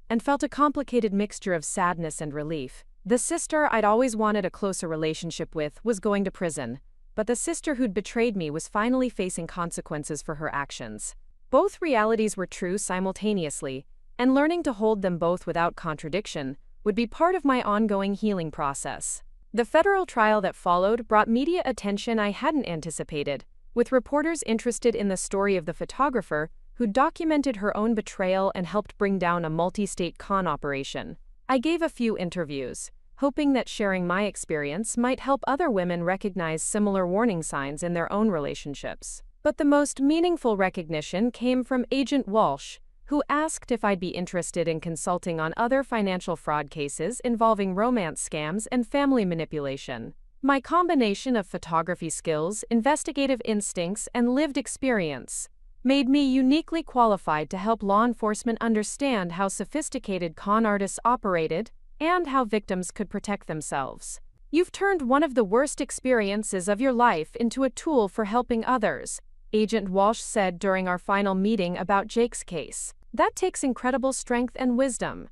Speaker 1: and felt a complicated mixture of sadness and relief. The sister I'd always wanted a closer relationship with was going to prison, but the sister who'd betrayed me was finally facing consequences for her actions. Both realities were true simultaneously, and learning to hold them both without contradiction would be part of my ongoing healing process. The federal trial that followed brought media attention I hadn't anticipated, with reporters interested in the story of the photographer who documented her own betrayal and helped bring down a multi-state con operation. I gave a few interviews, hoping that sharing my experience might help other women recognize similar warning signs in their own relationships. But the most meaningful recognition came from Agent Walsh, who asked if I'd be interested in consulting on other financial fraud cases involving romance scams and family manipulation. My combination of photography skills, investigative instincts, and lived experience made me uniquely qualified to help law enforcement understand how sophisticated con artists operated and how victims could protect themselves. You've turned one of the worst experiences of your life into a tool for helping others, Agent Walsh said during our final meeting about Jake's case. That takes incredible strength and wisdom.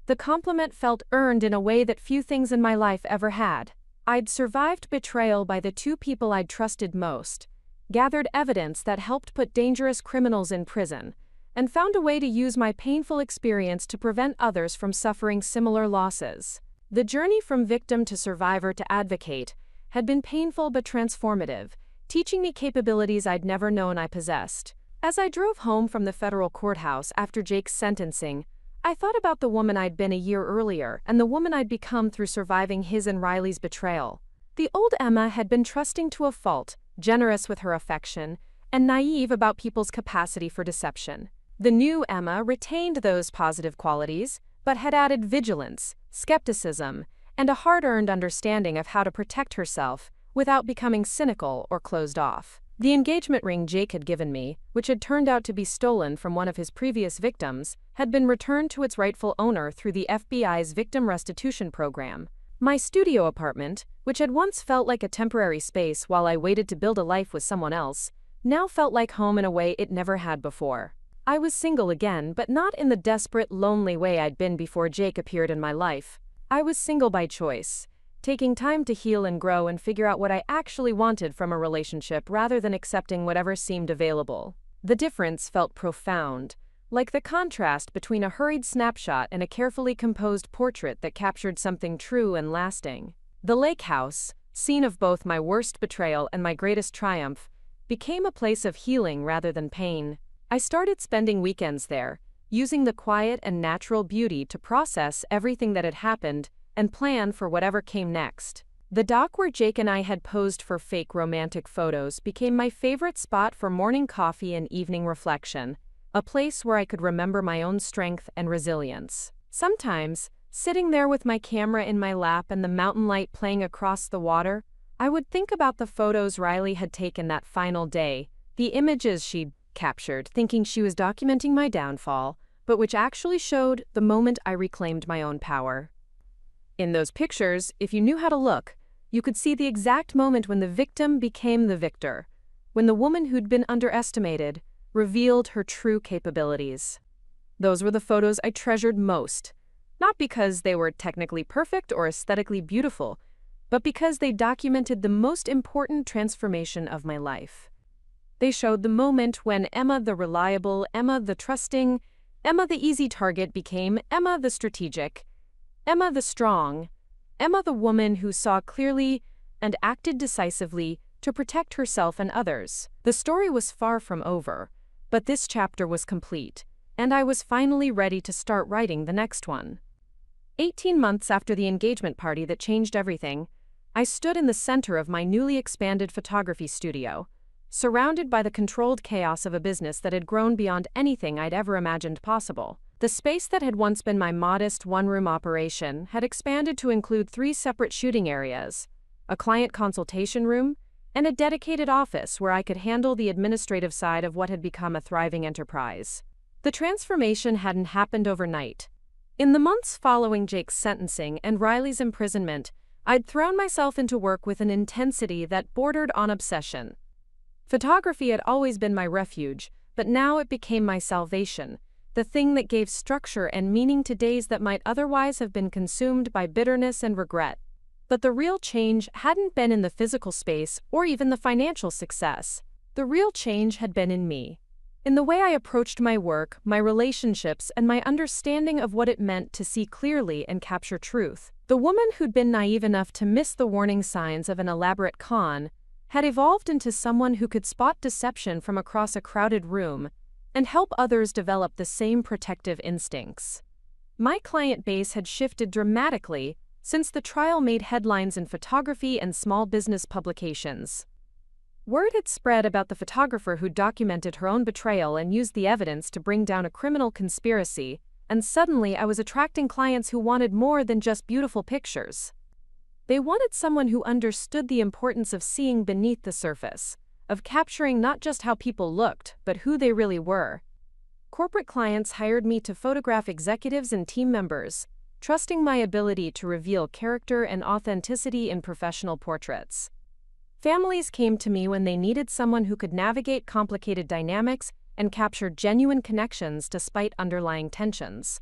Speaker 1: The compliment felt earned in a way that few things in my life ever had. I'd survived betrayal by the two people I'd trusted most, gathered evidence that helped put dangerous criminals in prison, and found a way to use my painful experience to prevent others from suffering similar losses. The journey from victim to survivor to advocate had been painful but transformative, teaching me capabilities I'd never known I possessed. As I drove home from the federal courthouse after Jake's sentencing, I thought about the woman I'd been a year earlier and the woman I'd become through surviving his and Riley's betrayal. The old Emma had been trusting to a fault, generous with her affection, and naive about people's capacity for deception. The new Emma retained those positive qualities, but had added vigilance, skepticism, and a hard-earned understanding of how to protect herself without becoming cynical or closed off. The engagement ring Jake had given me, which had turned out to be stolen from one of his previous victims, had been returned to its rightful owner through the FBI's Victim Restitution Program. My studio apartment, which had once felt like a temporary space while I waited to build a life with someone else, now felt like home in a way it never had before. I was single again, but not in the desperate, lonely way I'd been before Jake appeared in my life. I was single by choice, taking time to heal and grow and figure out what I actually wanted from a relationship rather than accepting whatever seemed available. The difference felt profound, like the contrast between a hurried snapshot and a carefully composed portrait that captured something true and lasting. The lake house, scene of both my worst betrayal and my greatest triumph, became a place of healing rather than pain. I started spending weekends there, using the quiet and natural beauty to process everything that had happened and plan for whatever came next. The dock where Jake and I had posed for fake romantic photos became my favorite spot for morning coffee and evening reflection, a place where I could remember my own strength and resilience. Sometimes, sitting there with my camera in my lap and the mountain light playing across the water, I would think about the photos Riley had taken that final day, the images she'd captured, thinking she was documenting my downfall, but which actually showed the moment I reclaimed my own power. In those pictures, if you knew how to look, you could see the exact moment when the victim became the victor, when the woman who'd been underestimated revealed her true capabilities. Those were the photos I treasured most, not because they were technically perfect or aesthetically beautiful, but because they documented the most important transformation of my life. They showed the moment when Emma the reliable, Emma the trusting, Emma the easy target became Emma the strategic, Emma the strong, Emma the woman who saw clearly and acted decisively to protect herself and others. The story was far from over, but this chapter was complete, and I was finally ready to start writing the next one. 18 months after the engagement party that changed everything, I stood in the center of my newly expanded photography studio, surrounded by the controlled chaos of a business that had grown beyond anything I'd ever imagined possible. The space that had once been my modest one-room operation had expanded to include 3 separate shooting areas, a client consultation room, and a dedicated office where I could handle the administrative side of what had become a thriving enterprise. The transformation hadn't happened overnight. In the months following Jake's sentencing and Riley's imprisonment, I'd thrown myself into work with an intensity that bordered on obsession. Photography had always been my refuge, but now it became my salvation, the thing that gave structure and meaning to days that might otherwise have been consumed by bitterness and regret. But the real change hadn't been in the physical space or even the financial success. The real change had been in me, in the way I approached my work, my relationships, and my understanding of what it meant to see clearly and capture truth. The woman who'd been naive enough to miss the warning signs of an elaborate con had evolved into someone who could spot deception from across a crowded room and help others develop the same protective instincts. My client base had shifted dramatically since the trial made headlines in photography and small business publications. Word had spread about the photographer who documented her own betrayal and used the evidence to bring down a criminal conspiracy, and suddenly I was attracting clients who wanted more than just beautiful pictures. They wanted someone who understood the importance of seeing beneath the surface, of capturing not just how people looked, but who they really were. Corporate clients hired me to photograph executives and team members, trusting my ability to reveal character and authenticity in professional portraits. Families came to me when they needed someone who could navigate complicated dynamics and capture genuine connections despite underlying tensions.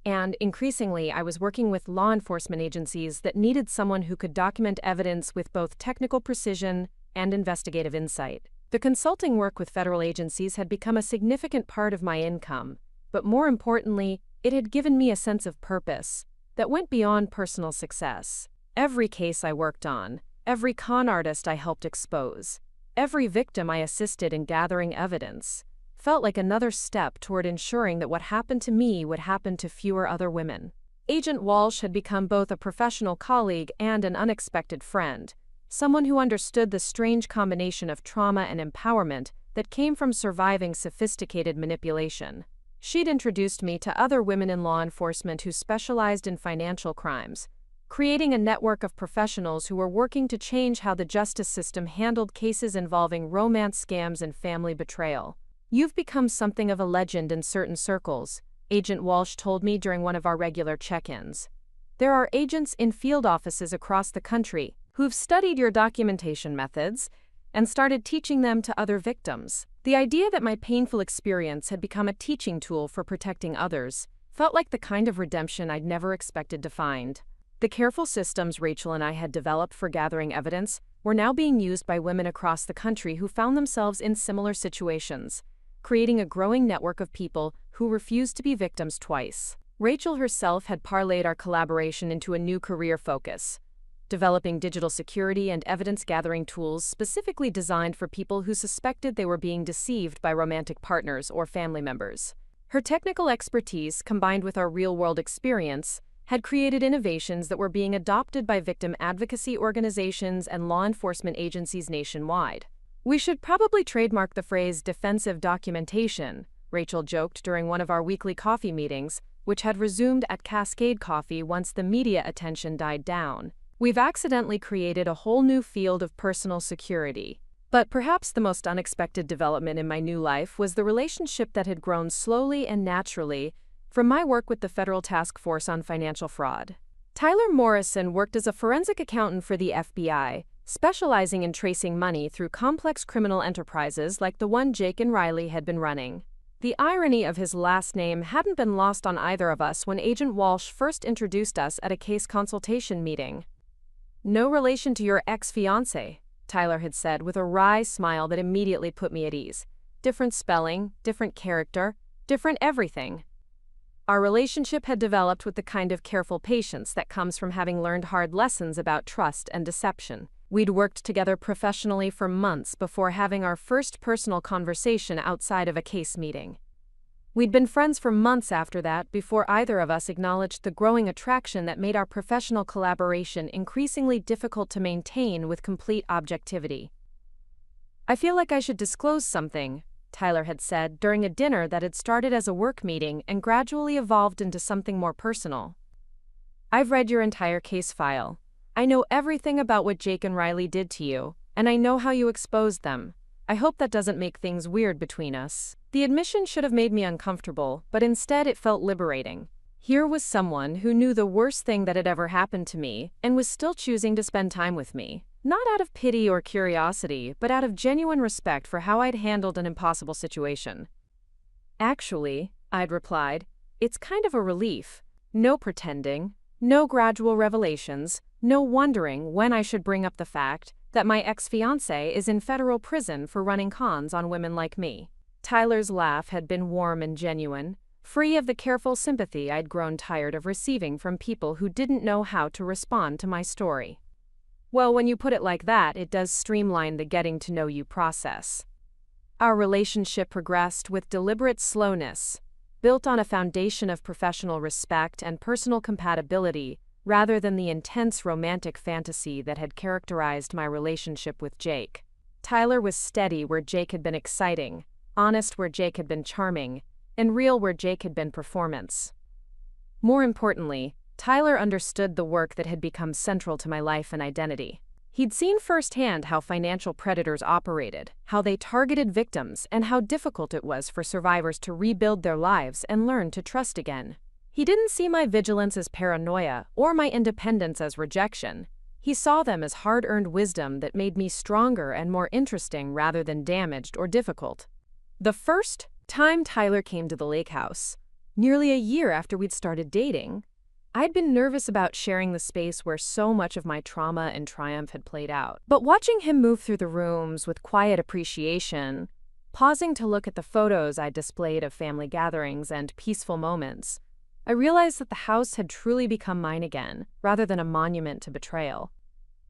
Speaker 1: And increasingly, I was working with law enforcement agencies that needed someone who could document evidence with both technical precision and investigative insight. The consulting work with federal agencies had become a significant part of my income, but more importantly, it had given me a sense of purpose that went beyond personal success. Every case I worked on, every con artist I helped expose, every victim I assisted in gathering evidence, felt like another step toward ensuring that what happened to me would happen to fewer other women. Agent Walsh had become both a professional colleague and an unexpected friend, someone who understood the strange combination of trauma and empowerment that came from surviving sophisticated manipulation. She'd introduced me to other women in law enforcement who specialized in financial crimes, creating a network of professionals who were working to change how the justice system handled cases involving romance scams and family betrayal. "You've become something of a legend in certain circles," Agent Walsh told me during one of our regular check-ins. "There are agents in field offices across the country who've studied your documentation methods and started teaching them to other victims." The idea that my painful experience had become a teaching tool for protecting others felt like the kind of redemption I'd never expected to find. The careful systems Rachel and I had developed for gathering evidence were now being used by women across the country who found themselves in similar situations, creating a growing network of people who refused to be victims twice. Rachel herself had parlayed our collaboration into a new career focus, developing digital security and evidence-gathering tools specifically designed for people who suspected they were being deceived by romantic partners or family members. Her technical expertise, combined with our real-world experience, had created innovations that were being adopted by victim advocacy organizations and law enforcement agencies nationwide. "We should probably trademark the phrase defensive documentation," Rachel joked during one of our weekly coffee meetings, which had resumed at Cascade Coffee once the media attention died down. "We've accidentally created a whole new field of personal security." But perhaps the most unexpected development in my new life was the relationship that had grown slowly and naturally from my work with the Federal Task Force on Financial Fraud. Tyler Morrison worked as a forensic accountant for the FBI, specializing in tracing money through complex criminal enterprises like the one Jake and Riley had been running. The irony of his last name hadn't been lost on either of us when Agent Walsh first introduced us at a case consultation meeting. "No relation to your ex-fiancé," Tyler had said with a wry smile that immediately put me at ease. Different spelling, different character, different everything. Our relationship had developed with the kind of careful patience that comes from having learned hard lessons about trust and deception. We'd worked together professionally for months before having our first personal conversation outside of a case meeting. We'd been friends for months after that before either of us acknowledged the growing attraction that made our professional collaboration increasingly difficult to maintain with complete objectivity. "I feel like I should disclose something," Tyler had said during a dinner that had started as a work meeting and gradually evolved into something more personal. "I've read your entire case file. I know everything about what Jake and Riley did to you, and I know how you exposed them. I hope that doesn't make things weird between us." The admission should have made me uncomfortable, but instead it felt liberating. Here was someone who knew the worst thing that had ever happened to me and was still choosing to spend time with me. Not out of pity or curiosity, but out of genuine respect for how I'd handled an impossible situation. "Actually," I'd replied, "it's kind of a relief. No pretending, no gradual revelations, no wondering when I should bring up the fact that my ex-fiancé is in federal prison for running cons on women like me." Tyler's laugh had been warm and genuine, free of the careful sympathy I'd grown tired of receiving from people who didn't know how to respond to my story. "Well, when you put it like that, it does streamline the getting-to-know-you process." Our relationship progressed with deliberate slowness, built on a foundation of professional respect and personal compatibility, rather than the intense romantic fantasy that had characterized my relationship with Jake. Tyler was steady where Jake had been exciting, honest where Jake had been charming, and real where Jake had been performance. More importantly, Tyler understood the work that had become central to my life and identity. He'd seen firsthand how financial predators operated, how they targeted victims, and how difficult it was for survivors to rebuild their lives and learn to trust again. He didn't see my vigilance as paranoia or my independence as rejection. He saw them as hard-earned wisdom that made me stronger and more interesting rather than damaged or difficult. The first time Tyler came to the lake house, nearly a year after we'd started dating, I'd been nervous about sharing the space where so much of my trauma and triumph had played out. But watching him move through the rooms with quiet appreciation, pausing to look at the photos I'd displayed of family gatherings and peaceful moments, I realized that the house had truly become mine again, rather than a monument to betrayal.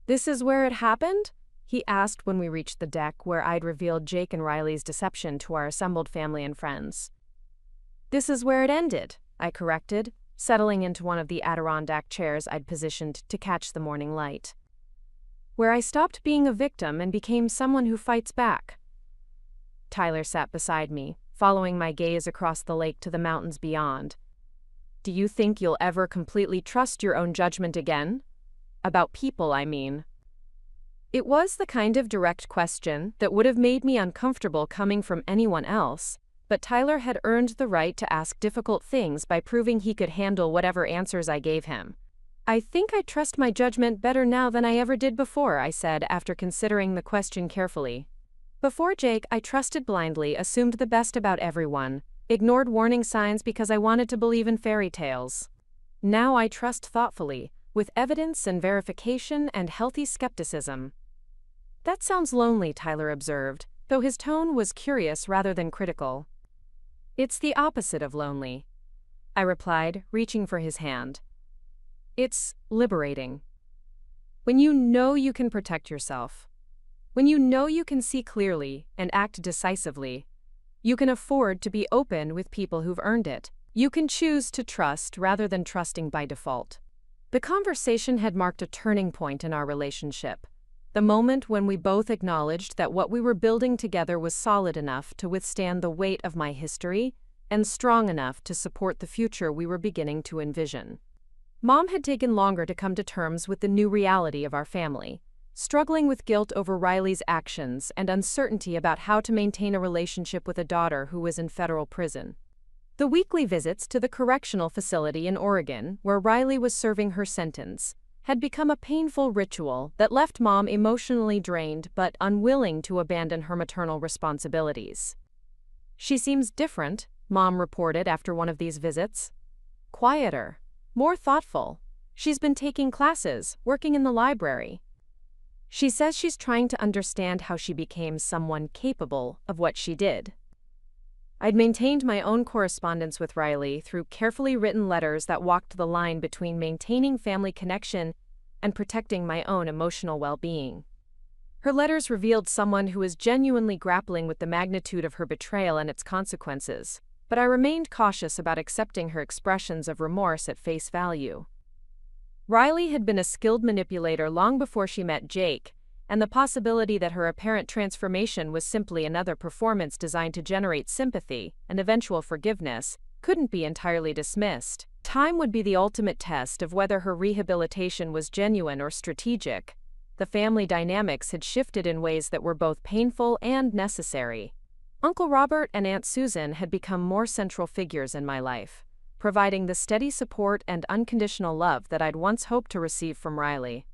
Speaker 1: "This is where it happened?" he asked when we reached the deck where I'd revealed Jake and Riley's deception to our assembled family and friends. "This is where it ended," I corrected, settling into one of the Adirondack chairs I'd positioned to catch the morning light. "Where I stopped being a victim and became someone who fights back." Tyler sat beside me, following my gaze across the lake to the mountains beyond. "Do you think you'll ever completely trust your own judgment again? About people, I mean." It was the kind of direct question that would have made me uncomfortable coming from anyone else, but Tyler had earned the right to ask difficult things by proving he could handle whatever answers I gave him. "I think I trust my judgment better now than I ever did before," I said after considering the question carefully. Before Jake, I trusted blindly, assumed the best about everyone, ignored warning signs because I wanted to believe in fairy tales. Now I trust thoughtfully, with evidence and verification and healthy skepticism. That sounds lonely, Tyler observed, though his tone was curious rather than critical. It's the opposite of lonely, I replied, reaching for his hand. It's liberating. When you know you can protect yourself, when you know you can see clearly and act decisively, you can afford to be open with people who've earned it. You can choose to trust rather than trusting by default. The conversation had marked a turning point in our relationship, the moment when we both acknowledged that what we were building together was solid enough to withstand the weight of my history and strong enough to support the future we were beginning to envision. Mom had taken longer to come to terms with the new reality of our family, struggling with guilt over Riley's actions and uncertainty about how to maintain a relationship with a daughter who was in federal prison. The weekly visits to the correctional facility in Oregon, where Riley was serving her sentence, had become a painful ritual that left Mom emotionally drained but unwilling to abandon her maternal responsibilities. She seems different, Mom reported after one of these visits. Quieter, more thoughtful. She's been taking classes, working in the library. She says she's trying to understand how she became someone capable of what she did. I'd maintained my own correspondence with Riley through carefully written letters that walked the line between maintaining family connection and protecting my own emotional well-being. Her letters revealed someone who was genuinely grappling with the magnitude of her betrayal and its consequences, but I remained cautious about accepting her expressions of remorse at face value. Riley had been a skilled manipulator long before she met Jake, and the possibility that her apparent transformation was simply another performance designed to generate sympathy and eventual forgiveness couldn't be entirely dismissed. Time would be the ultimate test of whether her rehabilitation was genuine or strategic. The family dynamics had shifted in ways that were both painful and necessary. Uncle Robert and Aunt Susan had become more central figures in my life, providing the steady support and unconditional love that I'd once hoped to receive from Riley.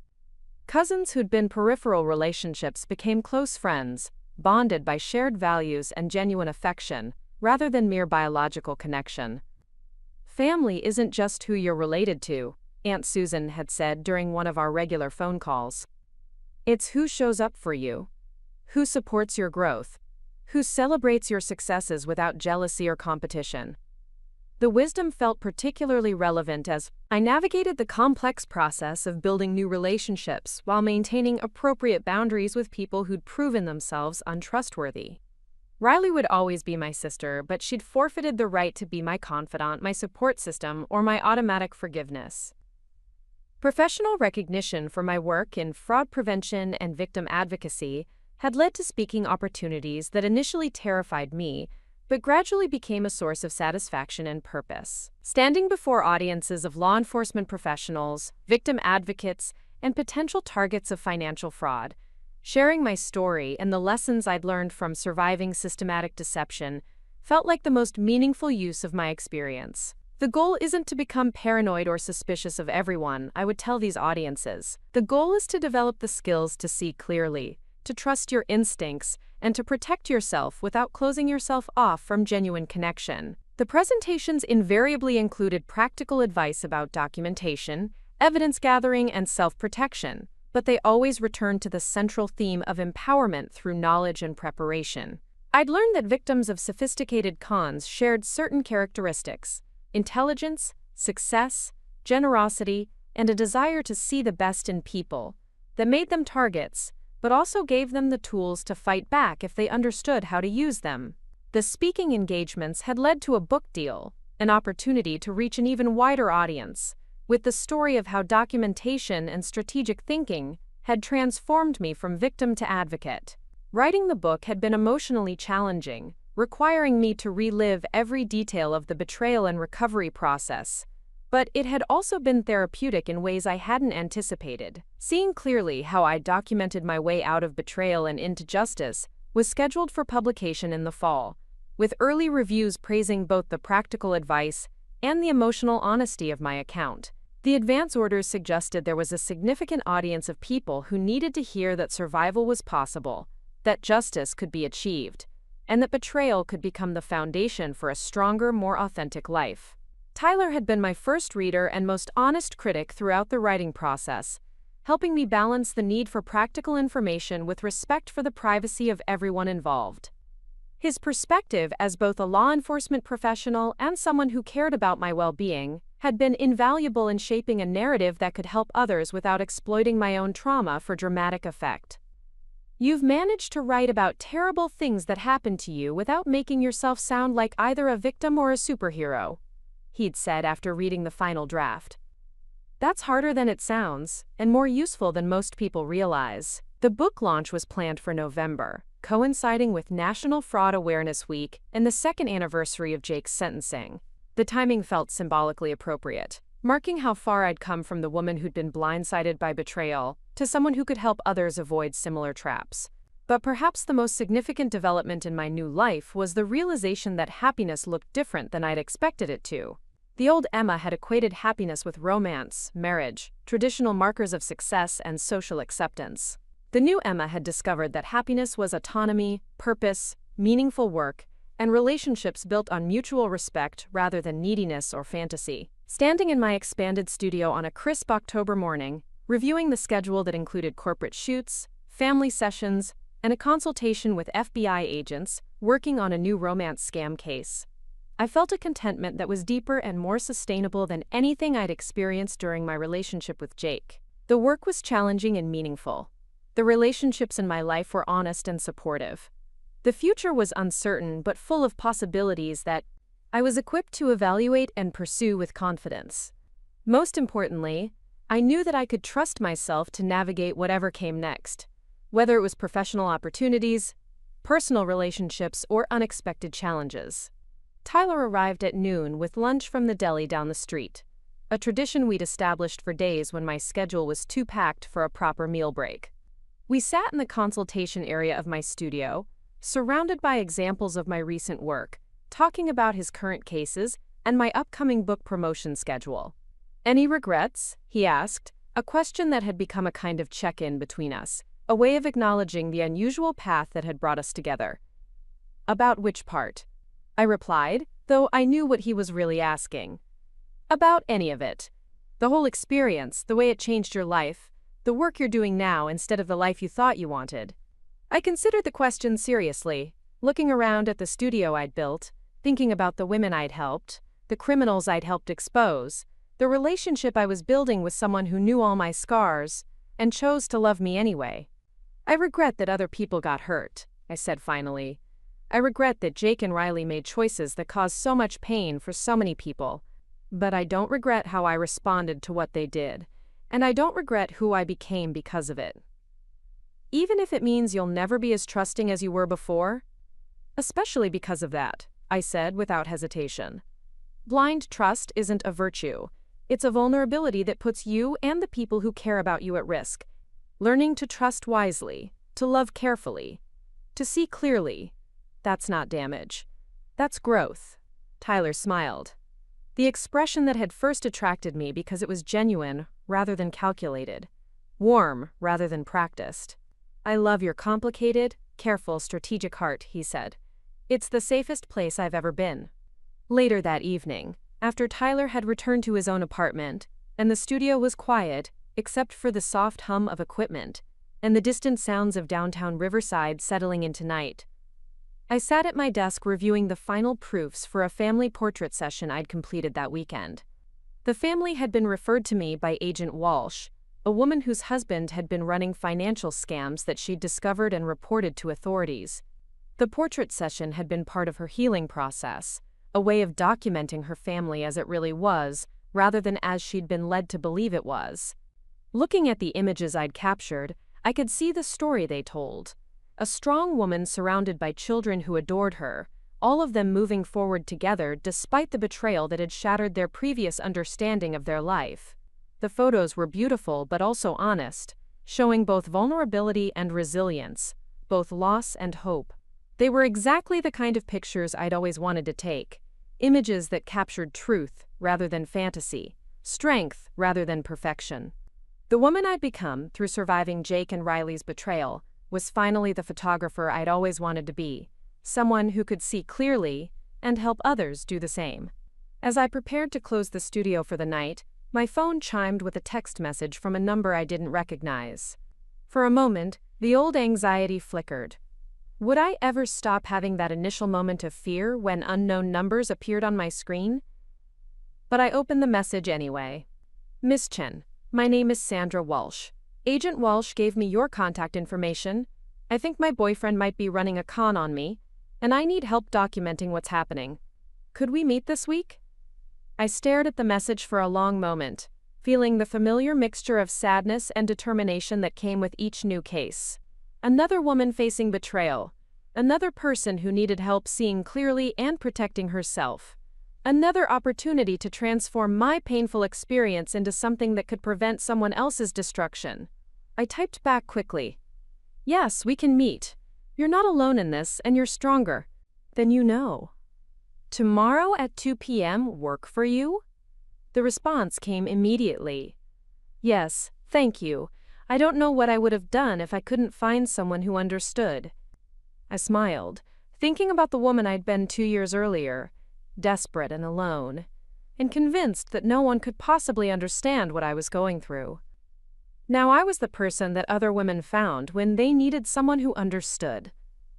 Speaker 1: Cousins who'd been peripheral relationships became close friends, bonded by shared values and genuine affection, rather than mere biological connection. Family isn't just who you're related to, Aunt Susan had said during one of our regular phone calls. It's who shows up for you, who supports your growth, who celebrates your successes without jealousy or competition. The wisdom felt particularly relevant as I navigated the complex process of building new relationships while maintaining appropriate boundaries with people who'd proven themselves untrustworthy. Riley would always be my sister, but she'd forfeited the right to be my confidant, my support system, or my automatic forgiveness. Professional recognition for my work in fraud prevention and victim advocacy had led to speaking opportunities that initially terrified me, but gradually became a source of satisfaction and purpose. Standing before audiences of law enforcement professionals, victim advocates, and potential targets of financial fraud, sharing my story and the lessons I'd learned from surviving systematic deception felt like the most meaningful use of my experience. The goal isn't to become paranoid or suspicious of everyone, I would tell these audiences. The goal is to develop the skills to see clearly, to trust your instincts, and to protect yourself without closing yourself off from genuine connection. The presentations invariably included practical advice about documentation, evidence gathering, and self-protection, but they always returned to the central theme of empowerment through knowledge and preparation. I'd learned that victims of sophisticated cons shared certain characteristics: intelligence, success, generosity, and a desire to see the best in people that made them targets, but also gave them the tools to fight back if they understood how to use them. The speaking engagements had led to a book deal, an opportunity to reach an even wider audience, with the story of how documentation and strategic thinking had transformed me from victim to advocate. Writing the book had been emotionally challenging, requiring me to relive every detail of the betrayal and recovery process, but it had also been therapeutic in ways I hadn't anticipated. Seeing clearly how I documented my way out of betrayal and into justice was scheduled for publication in the fall, with early reviews praising both the practical advice and the emotional honesty of my account. The advance orders suggested there was a significant audience of people who needed to hear that survival was possible, that justice could be achieved, and that betrayal could become the foundation for a stronger, more authentic life. Tyler had been my first reader and most honest critic throughout the writing process, helping me balance the need for practical information with respect for the privacy of everyone involved. His perspective as both a law enforcement professional and someone who cared about my well-being had been invaluable in shaping a narrative that could help others without exploiting my own trauma for dramatic effect. You've managed to write about terrible things that happened to you without making yourself sound like either a victim or a superhero, he'd said after reading the final draft. That's harder than it sounds, and more useful than most people realize. The book launch was planned for November, coinciding with National Fraud Awareness Week and the second anniversary of Jake's sentencing. The timing felt symbolically appropriate, marking how far I'd come from the woman who'd been blindsided by betrayal to someone who could help others avoid similar traps. But perhaps the most significant development in my new life was the realization that happiness looked different than I'd expected it to. The old Emma had equated happiness with romance, marriage, traditional markers of success, and social acceptance. The new Emma had discovered that happiness was autonomy, purpose, meaningful work, and relationships built on mutual respect rather than neediness or fantasy. Standing in my expanded studio on a crisp October morning, reviewing the schedule that included corporate shoots, family sessions, and a consultation with FBI agents working on a new romance scam case, I felt a contentment that was deeper and more sustainable than anything I'd experienced during my relationship with Jake. The work was challenging and meaningful. The relationships in my life were honest and supportive. The future was uncertain but full of possibilities that I was equipped to evaluate and pursue with confidence. Most importantly, I knew that I could trust myself to navigate whatever came next, whether it was professional opportunities, personal relationships, or unexpected challenges. Tyler arrived at noon with lunch from the deli down the street, a tradition we'd established for days when my schedule was too packed for a proper meal break. We sat in the consultation area of my studio, surrounded by examples of my recent work, talking about his current cases and my upcoming book promotion schedule. "Any regrets?" he asked, a question that had become a kind of check-in between us, a way of acknowledging the unusual path that had brought us together. "About which part?" I replied, though I knew what he was really asking. "About any of it. The whole experience, the way it changed your life, the work you're doing now instead of the life you thought you wanted." I considered the question seriously, looking around at the studio I'd built, thinking about the women I'd helped, the criminals I'd helped expose, the relationship I was building with someone who knew all my scars and chose to love me anyway. "I regret that other people got hurt," I said finally. "I regret that Jake and Riley made choices that caused so much pain for so many people. But I don't regret how I responded to what they did, and I don't regret who I became because of it. Even if it means you'll never be as trusting as you were before?" "Especially because of that," I said without hesitation. "Blind trust isn't a virtue. It's a vulnerability that puts you and the people who care about you at risk. Learning to trust wisely, to love carefully, to see clearly, that's not damage. That's growth." Tyler smiled. The expression that had first attracted me because it was genuine rather than calculated, warm rather than practiced. "I love your complicated, careful, strategic heart," he said. "It's the safest place I've ever been." Later that evening, after Tyler had returned to his own apartment, and the studio was quiet except for the soft hum of equipment and the distant sounds of downtown Riverside settling into night, I sat at my desk reviewing the final proofs for a family portrait session I'd completed that weekend. The family had been referred to me by Agent Walsh, a woman whose husband had been running financial scams that she'd discovered and reported to authorities. The portrait session had been part of her healing process, a way of documenting her family as it really was, rather than as she'd been led to believe it was. Looking at the images I'd captured, I could see the story they told. A strong woman surrounded by children who adored her, all of them moving forward together despite the betrayal that had shattered their previous understanding of their life. The photos were beautiful but also honest, showing both vulnerability and resilience, both loss and hope. They were exactly the kind of pictures I'd always wanted to take, images that captured truth rather than fantasy, strength rather than perfection. The woman I'd become through surviving Jake and Riley's betrayal was finally the photographer I'd always wanted to be, someone who could see clearly and help others do the same. As I prepared to close the studio for the night, my phone chimed with a text message from a number I didn't recognize. For a moment, the old anxiety flickered. Would I ever stop having that initial moment of fear when unknown numbers appeared on my screen? But I opened the message anyway. Miss Chen, my name is Sandra Walsh. Agent Walsh gave me your contact information. I think my boyfriend might be running a con on me, and I need help documenting what's happening. Could we meet this week? I stared at the message for a long moment, feeling the familiar mixture of sadness and determination that came with each new case. Another woman facing betrayal. Another person who needed help seeing clearly and protecting herself. Another opportunity to transform my painful experience into something that could prevent someone else's destruction. I typed back quickly. Yes, we can meet. You're not alone in this, and you're stronger than you know. Tomorrow at 2 p.m. work for you? The response came immediately. Yes, thank you. I don't know what I would have done if I couldn't find someone who understood. I smiled, thinking about the woman I'd been 2 years earlier, desperate and alone, and convinced that no one could possibly understand what I was going through. Now I was the person that other women found when they needed someone who understood.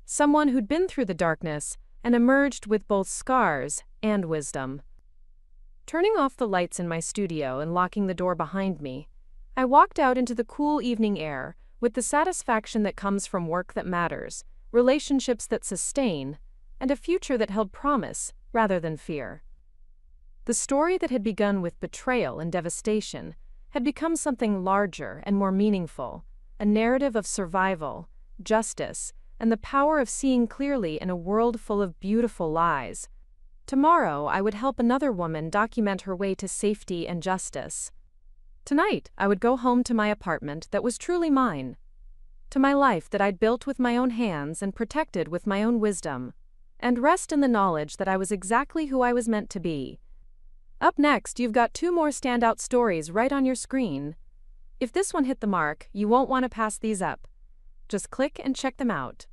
Speaker 1: Someone who'd been through the darkness and emerged with both scars and wisdom. Turning off the lights in my studio and locking the door behind me, I walked out into the cool evening air with the satisfaction that comes from work that matters, relationships that sustain, and a future that held promise rather than fear. The story that had begun with betrayal and devastation had become something larger and more meaningful, a narrative of survival, justice, and the power of seeing clearly in a world full of beautiful lies. Tomorrow, I would help another woman document her way to safety and justice. Tonight, I would go home to my apartment that was truly mine, to my life that I'd built with my own hands and protected with my own wisdom, and rest in the knowledge that I was exactly who I was meant to be. Up next, you've got 2 more standout stories right on your screen. If this one hit the mark, you won't want to pass these up. Just click and check them out.